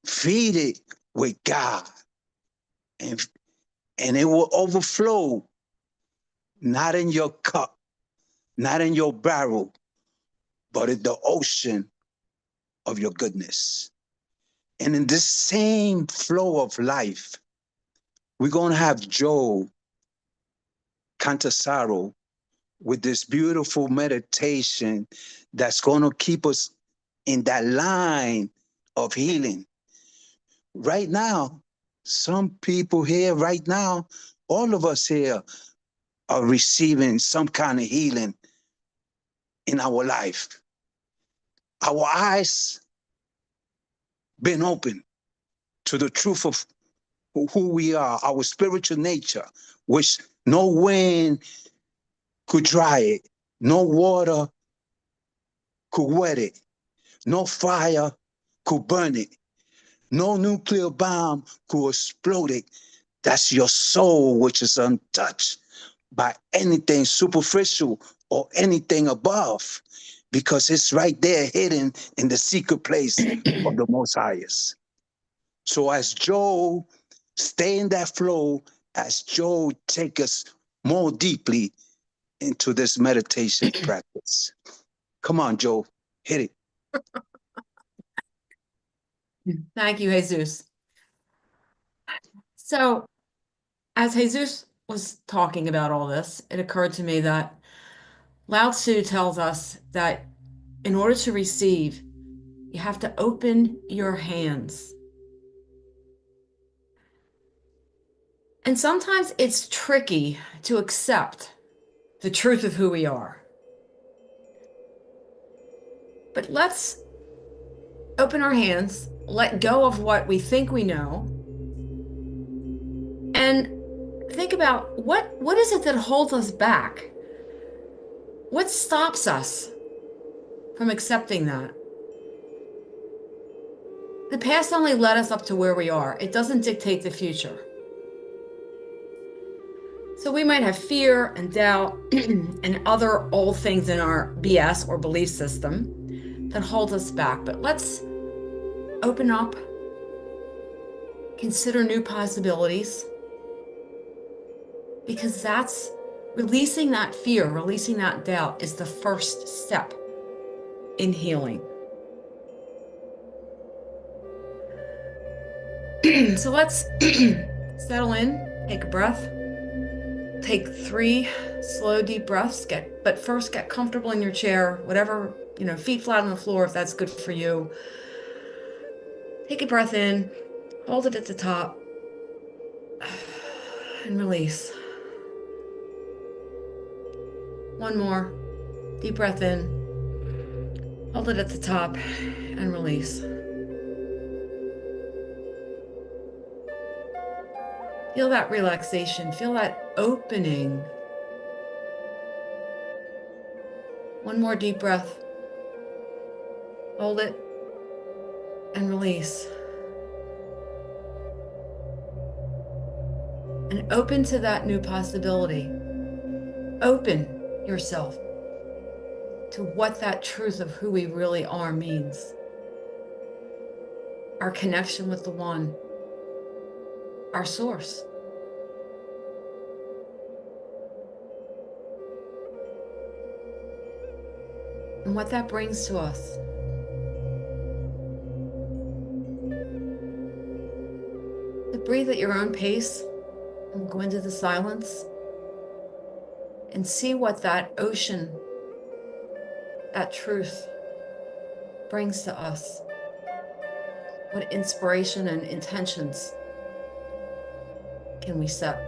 Feed it with God. And it will overflow, not in your cup, not in your barrel, but in the ocean of your goodness. And in this same flow of life, we're going to have Joe Cantasaro with this beautiful meditation that's going to keep us in that line of healing. Right now, some people here right now, all of us here are receiving some kind of healing in our life. Our eyes been open to the truth of who we are, our spiritual nature, which no wind could dry it, no water could wet it, no fire could burn it, no nuclear bomb could explode it. That's your soul, which is untouched by anything superficial or anything above, because it's right there hidden in the secret place of the Most Highest. So as Joe stay in that flow, as Joe take us more deeply into this meditation practice. Come on, Joe, hit it. Thank you, Jesus. So, as Jesus was talking about all this, it occurred to me that Lao Tzu tells us that in order to receive, you have to open your hands. And sometimes it's tricky to accept the truth of who we are. But let's open our hands, let go of what we think we know, and think about what is it that holds us back? What stops us from accepting that? The past only led us up to where we are. It doesn't dictate the future. So we might have fear and doubt and other old things in our BS or belief system that hold us back. But let's open up, consider new possibilities, because that's releasing that fear, releasing that doubt is the first step in healing. So let's settle in, take a breath. Take 3 slow, deep breaths. But first get comfortable in your chair, whatever, feet flat on the floor if that's good for you. Take a breath in, hold it at the top, and release. One more. Deep breath in, hold it at the top, and release. Feel that relaxation, feel that opening. One more deep breath. Hold it and release. And open to that new possibility. Open yourself to what that truth of who we really are means. Our connection with the One, our source. And what that brings to us. To breathe at your own pace and go into the silence and see what that ocean, that truth brings to us. What inspiration and intentions can we set?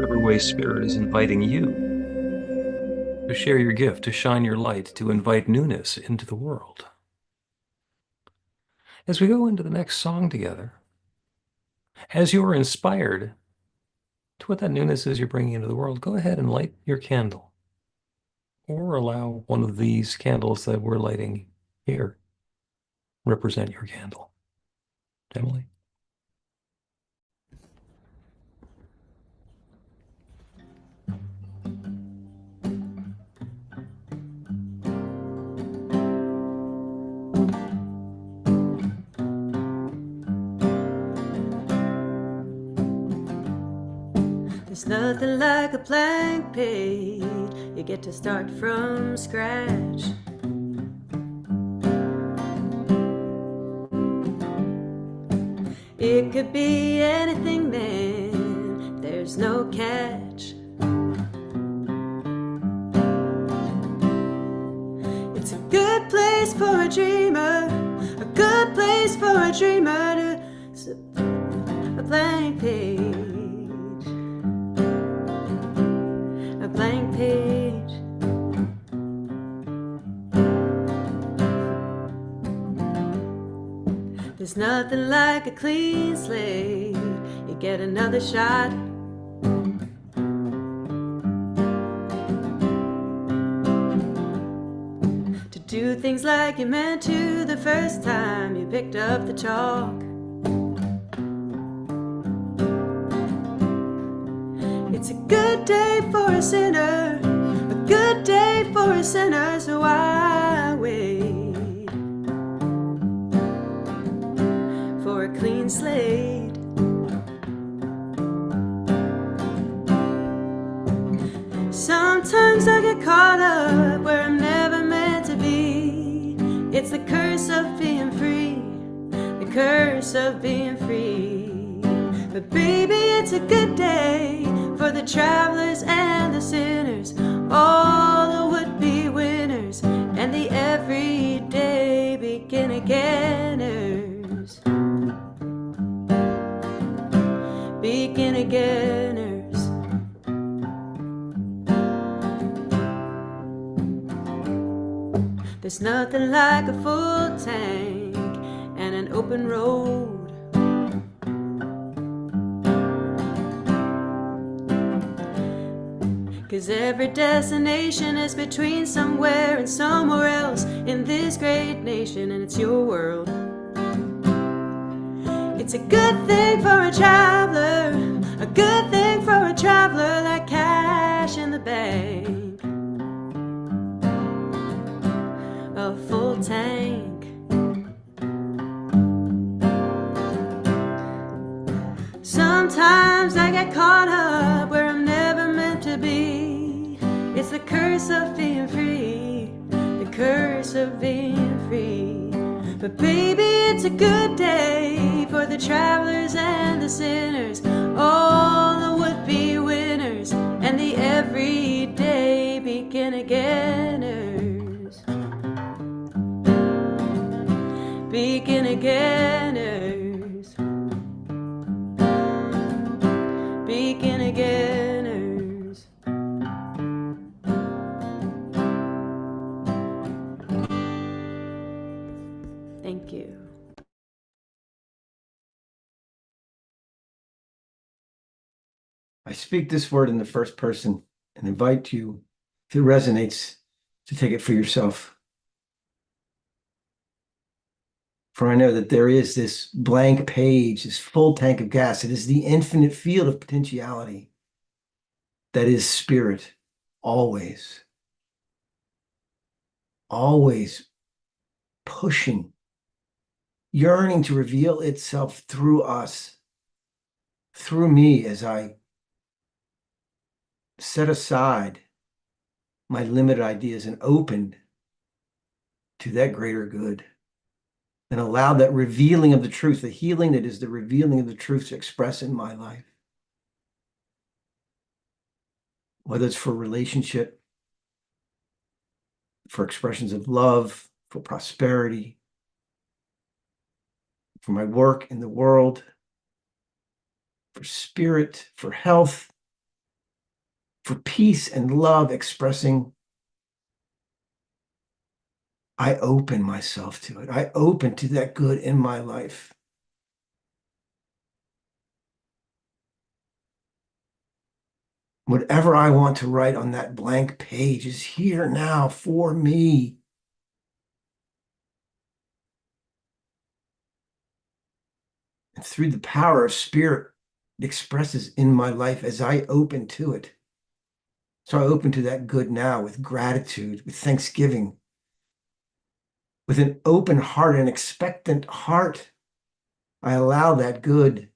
whatever way Spirit is inviting you to share your gift, to shine your light, to invite newness into the world. As we go into the next song together, as you are inspired to what that newness is you're bringing into the world, go ahead and light your candle, or allow one of these candles that we're lighting here represent your candle. Emily? There's nothing like a blank page. You get to start from scratch. It could be anything, man. There's no catch. It's a good place for a dreamer. A good place for a dreamer to a blank page. A blank page. There's nothing like a clean slate. You get another shot. To do things like you meant to the first time you picked up the chalk. It's a good day for a sinner, a good day for a sinner, so I wait for a clean slate. Sometimes I get caught up where I'm never meant to be. It's the curse of being free, the curse of being free. But baby, it's a good day for the travelers and the sinners, all the would-be winners and the everyday begin-againers. Begin-againers. There's nothing like a full tank and an open road. 'Cause every destination is between somewhere and somewhere else in this great nation, and it's your world. It's a good thing for a traveler, a good thing for a traveler, like cash in the bank. A full tank. Sometimes I get caught up where I'm never meant to be. It's the curse of being free, the curse of being free. But baby, it's a good day for the travelers and the sinners, all the would-be winners and the everyday begin-againers. Begin-againers. Begin-againers. Thank you. I speak this word in the first person and invite you, if it resonates, to take it for yourself. For I know that there is this blank page, this full tank of gas. It is the infinite field of potentiality that is spirit, always. Always pushing, yearning to reveal itself through us, through me, as I set aside my limited ideas and opened to that greater good, and allowed that revealing of the truth, the healing that is the revealing of the truth, to express in my life. Whether it's for relationship, for expressions of love, for prosperity, for my work in the world, for spirit, for health, for peace and love expressing, I open myself to it. I open to that good in my life. Whatever I want to write on that blank page is here now for me. And through the power of spirit, it expresses in my life as I open to it. So I open to that good now with gratitude, with thanksgiving, with an open heart, an expectant heart. I allow that good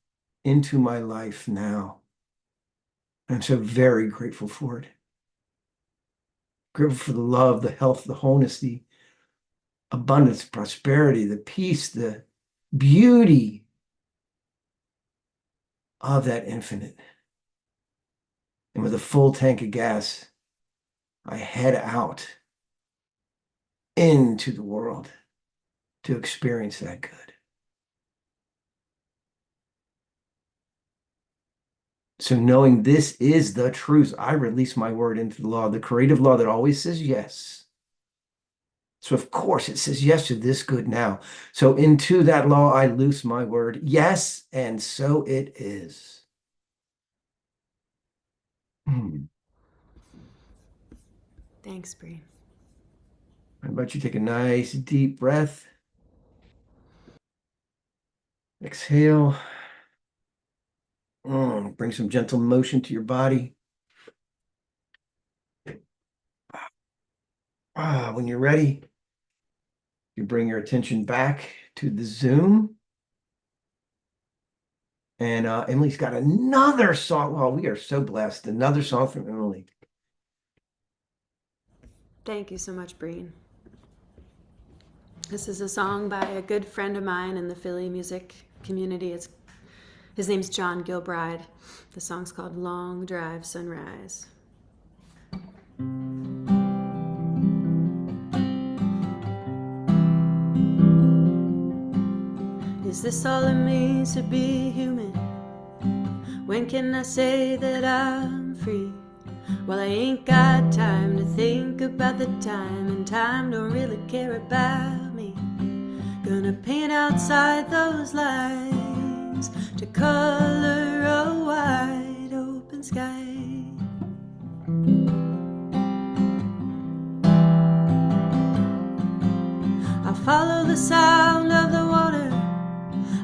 into my life now. I'm so very grateful for it. Grateful for the love, the health, the wholeness, the abundance, prosperity, the peace, the beauty of that infinite. And with a full tank of gas, I head out into the world to experience that good. So knowing this is the truth, I release my word into the law, the creative law that always says yes. So of course it says yes to this good now. So into that law, I loose my word. Yes, and so it is. Thanks, Bree. How about you take a nice deep breath? Exhale. Bring some gentle motion to your body. When you're ready, you bring your attention back to the Zoom. And Emily's got another song. Well, we are so blessed. Another song from Emily. Thank you so much, Breen. This is a song by a good friend of mine in the Philly music community. His name's John Gilbride. The song's called Long Drive Sunrise. Is this all it means to be human? When can I say that I'm free? Well, I ain't got time to think about the time, and time don't really care about me. Gonna paint outside those lines to color a wide open sky. I'll follow the sound of the water,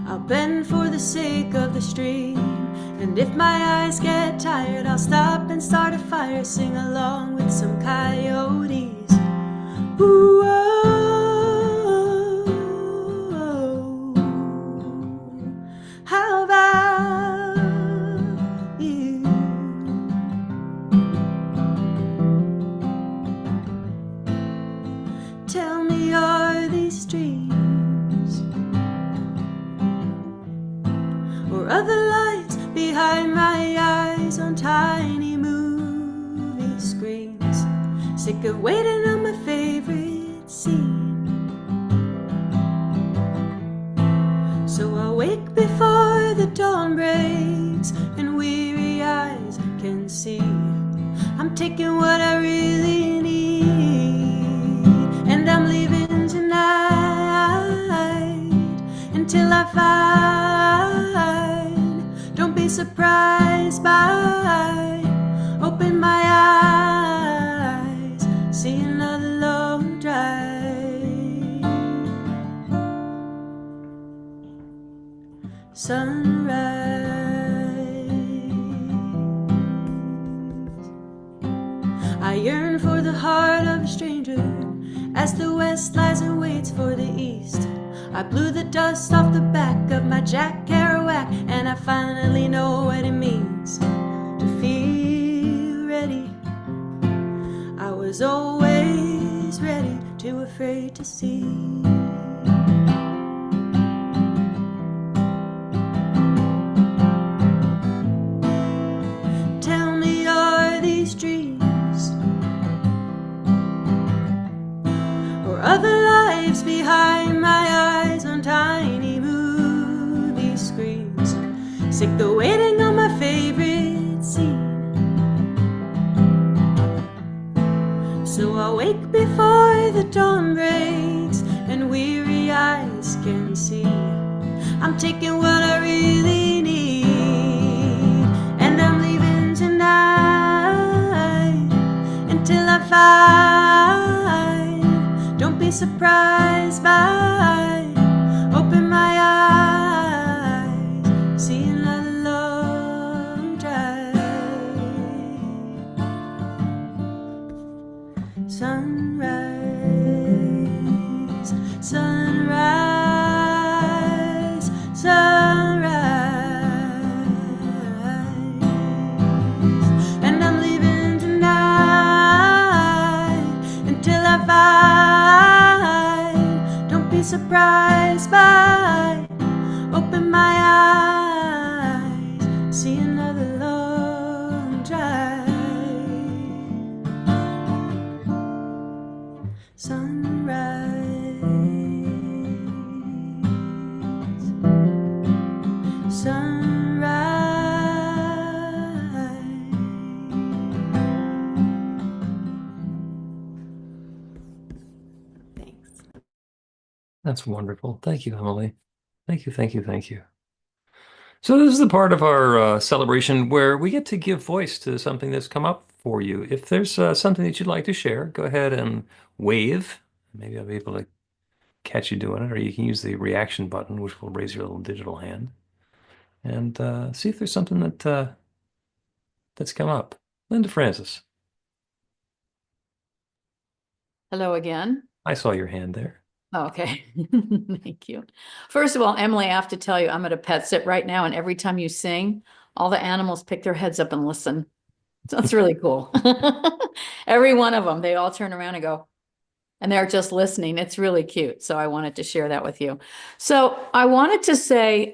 I'll bend for the sake of the stream. And if my eyes get tired, I'll stop and start a fire, sing along with some coyotes. Ooh, oh, oh, oh. How about you? Tell me, are these dreams or other lights behind my eyes on tiny movie screens? Sick of waiting on my favorite scene, so I'll wake before the dawn breaks and weary eyes can see I'm taking what I really need, and I'm leaving tonight until I find. Don't be surprised by open my eyes, see another long drive. Sunrise. I yearn for the heart of a stranger as the west lies and waits for the east. I blew the dust off the back of my Jack Kerouac, and I finally know what it means to feel ready. I was always ready, too afraid to see. Tell me, are these dreams or other lives behind my eyes on tiny movie screens? Sick of waiting on my favorite scene, dawn breaks and weary eyes can see. I'm taking what I really need, and I'm leaving tonight until I find. Don't be surprised by open my eyes, see another long drive. Sunrise, sunrise, sunrise, and I'm leaving tonight until I find. Don't be surprised by open my eyes, see another long drive. Sunrise, sunrise. Thanks. That's wonderful. Thank you, Emily. Thank you, thank you, thank you. So this is the part of our celebration where we get to give voice to something that's come up for you. If there's something that you'd like to share, go ahead and wave. Maybe I'll be able to catch you doing it, or you can use the reaction button, which will raise your little digital hand, and see if there's something that that's come up. Linda Francis, Hello again. I saw your hand there. Oh, okay. Thank you. First of all, Emily, I have to tell you, I'm at a pet sit right now, and every time you sing, all the animals pick their heads up and listen. So it's really cool. Every one of them, they all turn around and go, and they're just listening. It's really cute. So I wanted to share that with you. So I wanted to say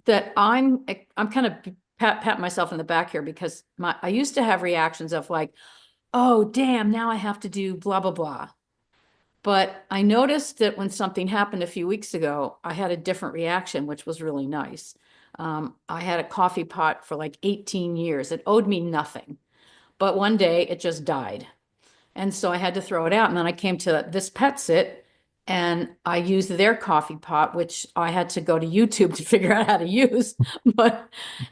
that I'm kind of pat myself in the back here, because I used to have reactions of like, oh, damn, now I have to do blah, blah, blah. But I noticed that when something happened a few weeks ago, I had a different reaction, which was really nice. I had a coffee pot for like 18 years. It owed me nothing. But one day it just died. And so I had to throw it out. And then I came to this pet sit and I used their coffee pot, which I had to go to YouTube to figure out how to use.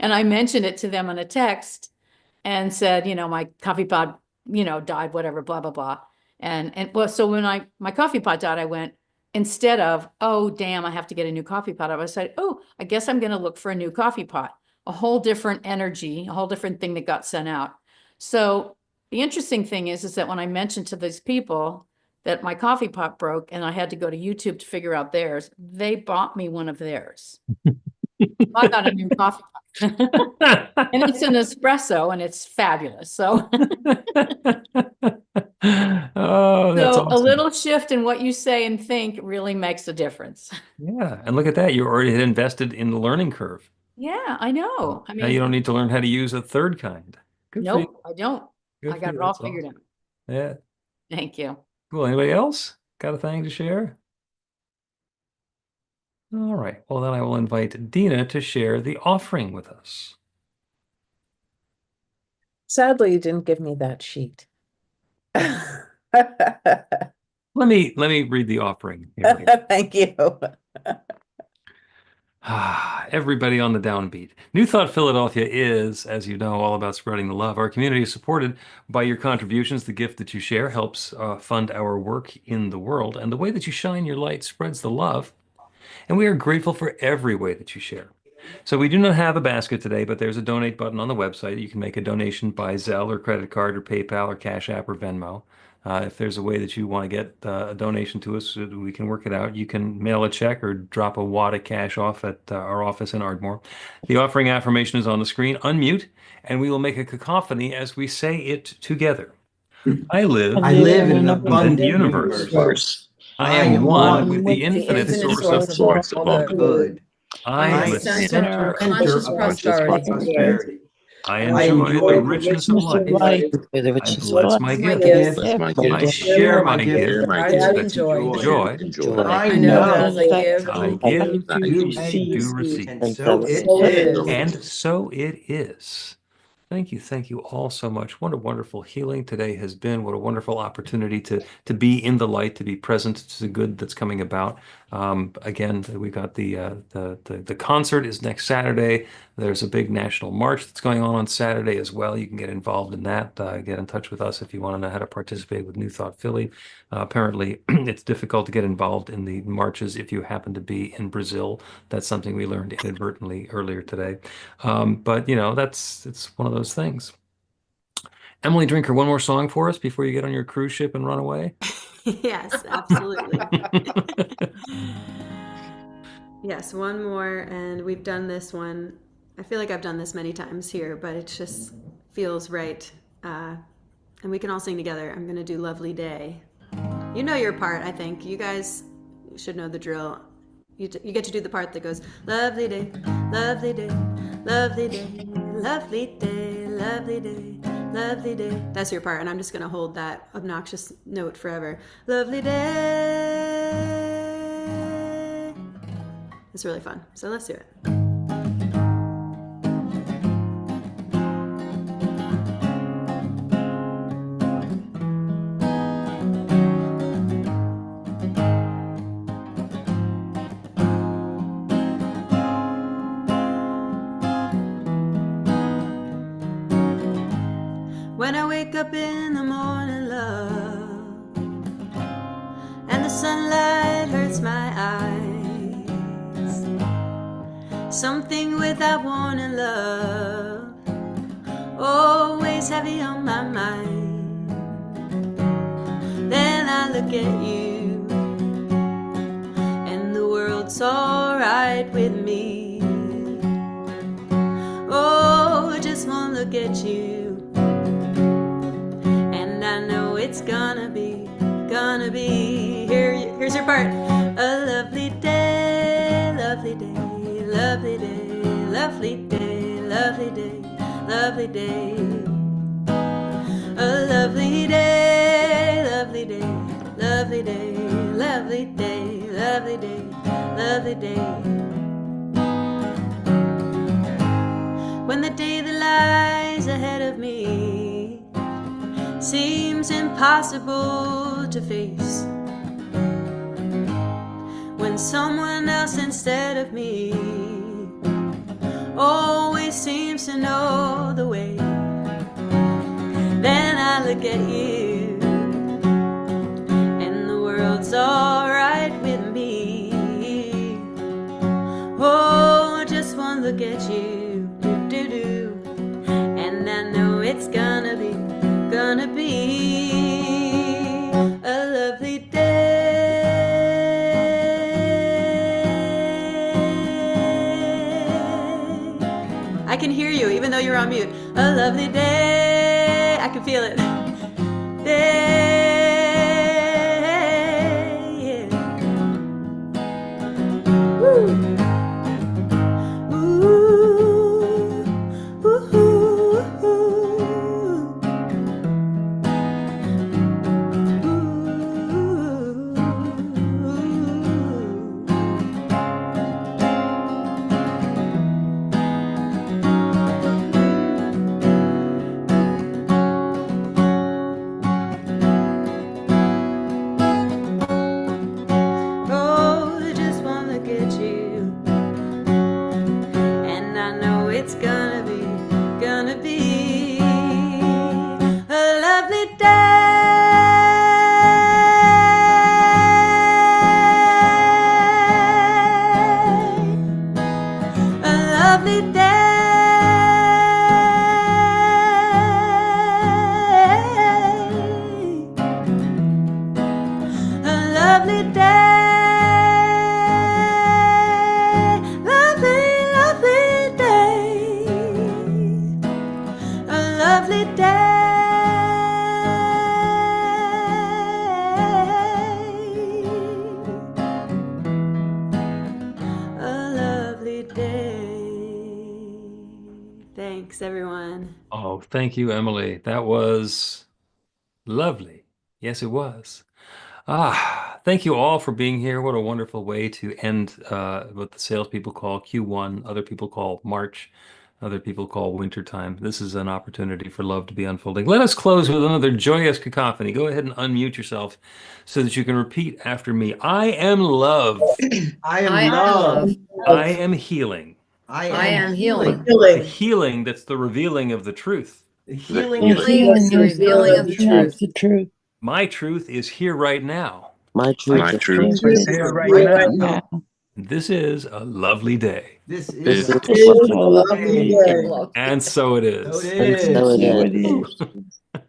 And I mentioned it to them on a text and said, you know, my coffee pot, you know, died, whatever, blah, blah, blah. And well, so when my coffee pot died, I went, instead of, oh, damn, I have to get a new coffee pot, I said, oh, I guess I'm going to look for a new coffee pot. A whole different energy, a whole different thing that got sent out. So the interesting thing is that when I mentioned to these people that my coffee pot broke and I had to go to YouTube to figure out theirs, they bought me one of theirs. I got a new coffee pot. And it's an espresso and it's fabulous. So Oh, that's so awesome. a little shift in what you say and think really makes a difference. Yeah, and look at that. You already had invested in the learning curve. Yeah, I know. I Now you mean, don't need to learn how to use a third kind. Good for you. nope, I don't. Good I for got you. it all That's figured awesome. out. Yeah. Thank you. Cool. Anybody else got a thing to share? All right. Well, then I will invite Dina to share the offering with us. Sadly, you didn't give me that sheet. Let me read the offering. Here we go. Thank you. Everybody on the downbeat. New Thought Philadelphia is, as you know, all about spreading the love. Our community is supported by your contributions. The gift that you share helps fund our work in the world. And the way that you shine your light spreads the love. And we are grateful for every way that you share. So we do not have a basket today, but there's a donate button on the website. You can make a donation by Zelle or credit card or PayPal or Cash App or Venmo. If there's a way that you want to get a donation to us, we can work it out. You can mail a check or drop a wad of cash off at our office in Ardmore. The offering affirmation is on the screen. Unmute, and we will make a cacophony as we say it together. I live in an abundant universe. I am one with the infinite source of all good. I am a center of conscious prosperity. I enjoy the richness of life. I bless my gift. I share my gift. Joy. I know I give, do receive. and so it is. And so it is. Thank you all so much. What a wonderful healing today has been. What a wonderful opportunity to be in the light, to be present to the good that's coming about. Again, we got the concert is next Saturday. There's a big national march that's going on Saturday as well. You can get involved in that. Get in touch with us if you want to know how to participate with New Thought Philly. Apparently, it's difficult to get involved in the marches if you happen to be in Brazil. That's something we learned inadvertently earlier today. But you know, it's one of those things. Emily Drinker, one more song for us before you get on your cruise ship and run away. Yes, absolutely. Yes, one more, and we've done this one. I feel like I've done this many times here, but it just feels right. And we can all sing together. I'm going to do Lovely Day. You know your part, I think. You guys should know the drill. You get to do the part that goes, lovely day, lovely day, lovely day, lovely day, lovely day, lovely day. That's your part, and I'm just going to hold that obnoxious note forever. Lovely day. It's really fun, so let's do it. When I wake up in the morning, love, and the sunlight hurts my eyes, something without warning, love, always heavy on my mind. Then I look at you, and the world's alright with me. Oh, just one look at you, I know it's gonna be, here's your part. A lovely day, lovely day, lovely day, lovely day, lovely day, lovely day. A lovely day, lovely day, lovely day, lovely day, lovely day, lovely day. When the day that lies ahead of me seems impossible to face, when someone else instead of me always seems to know the way, then I look at you, and the world's alright with me. Oh, just one look at you, do-do-do, and I know it's gonna be a lovely day. I can hear you even though you're on mute. A lovely day. I can feel it. Day. Yeah. Woo. Thanks, everyone. Oh, thank you, Emily. That was lovely. Yes, it was. Thank you all for being here. What a wonderful way to end what the salespeople call Q1, other people call March. other people call wintertime. This is an opportunity for love to be unfolding. Let us close with another joyous cacophony. Go ahead and unmute yourself so that you can repeat after me. I am love. I am I am love. love. I am healing. I I am healing. The healing that's the revealing of the truth. The healing healing is Healing is the revealing of the truth. The truth. My truth is here right now. My truth. My truth. is here right now. This is a lovely day. This This is a is lovely day. And so it is. So it And is. so it So is. it is.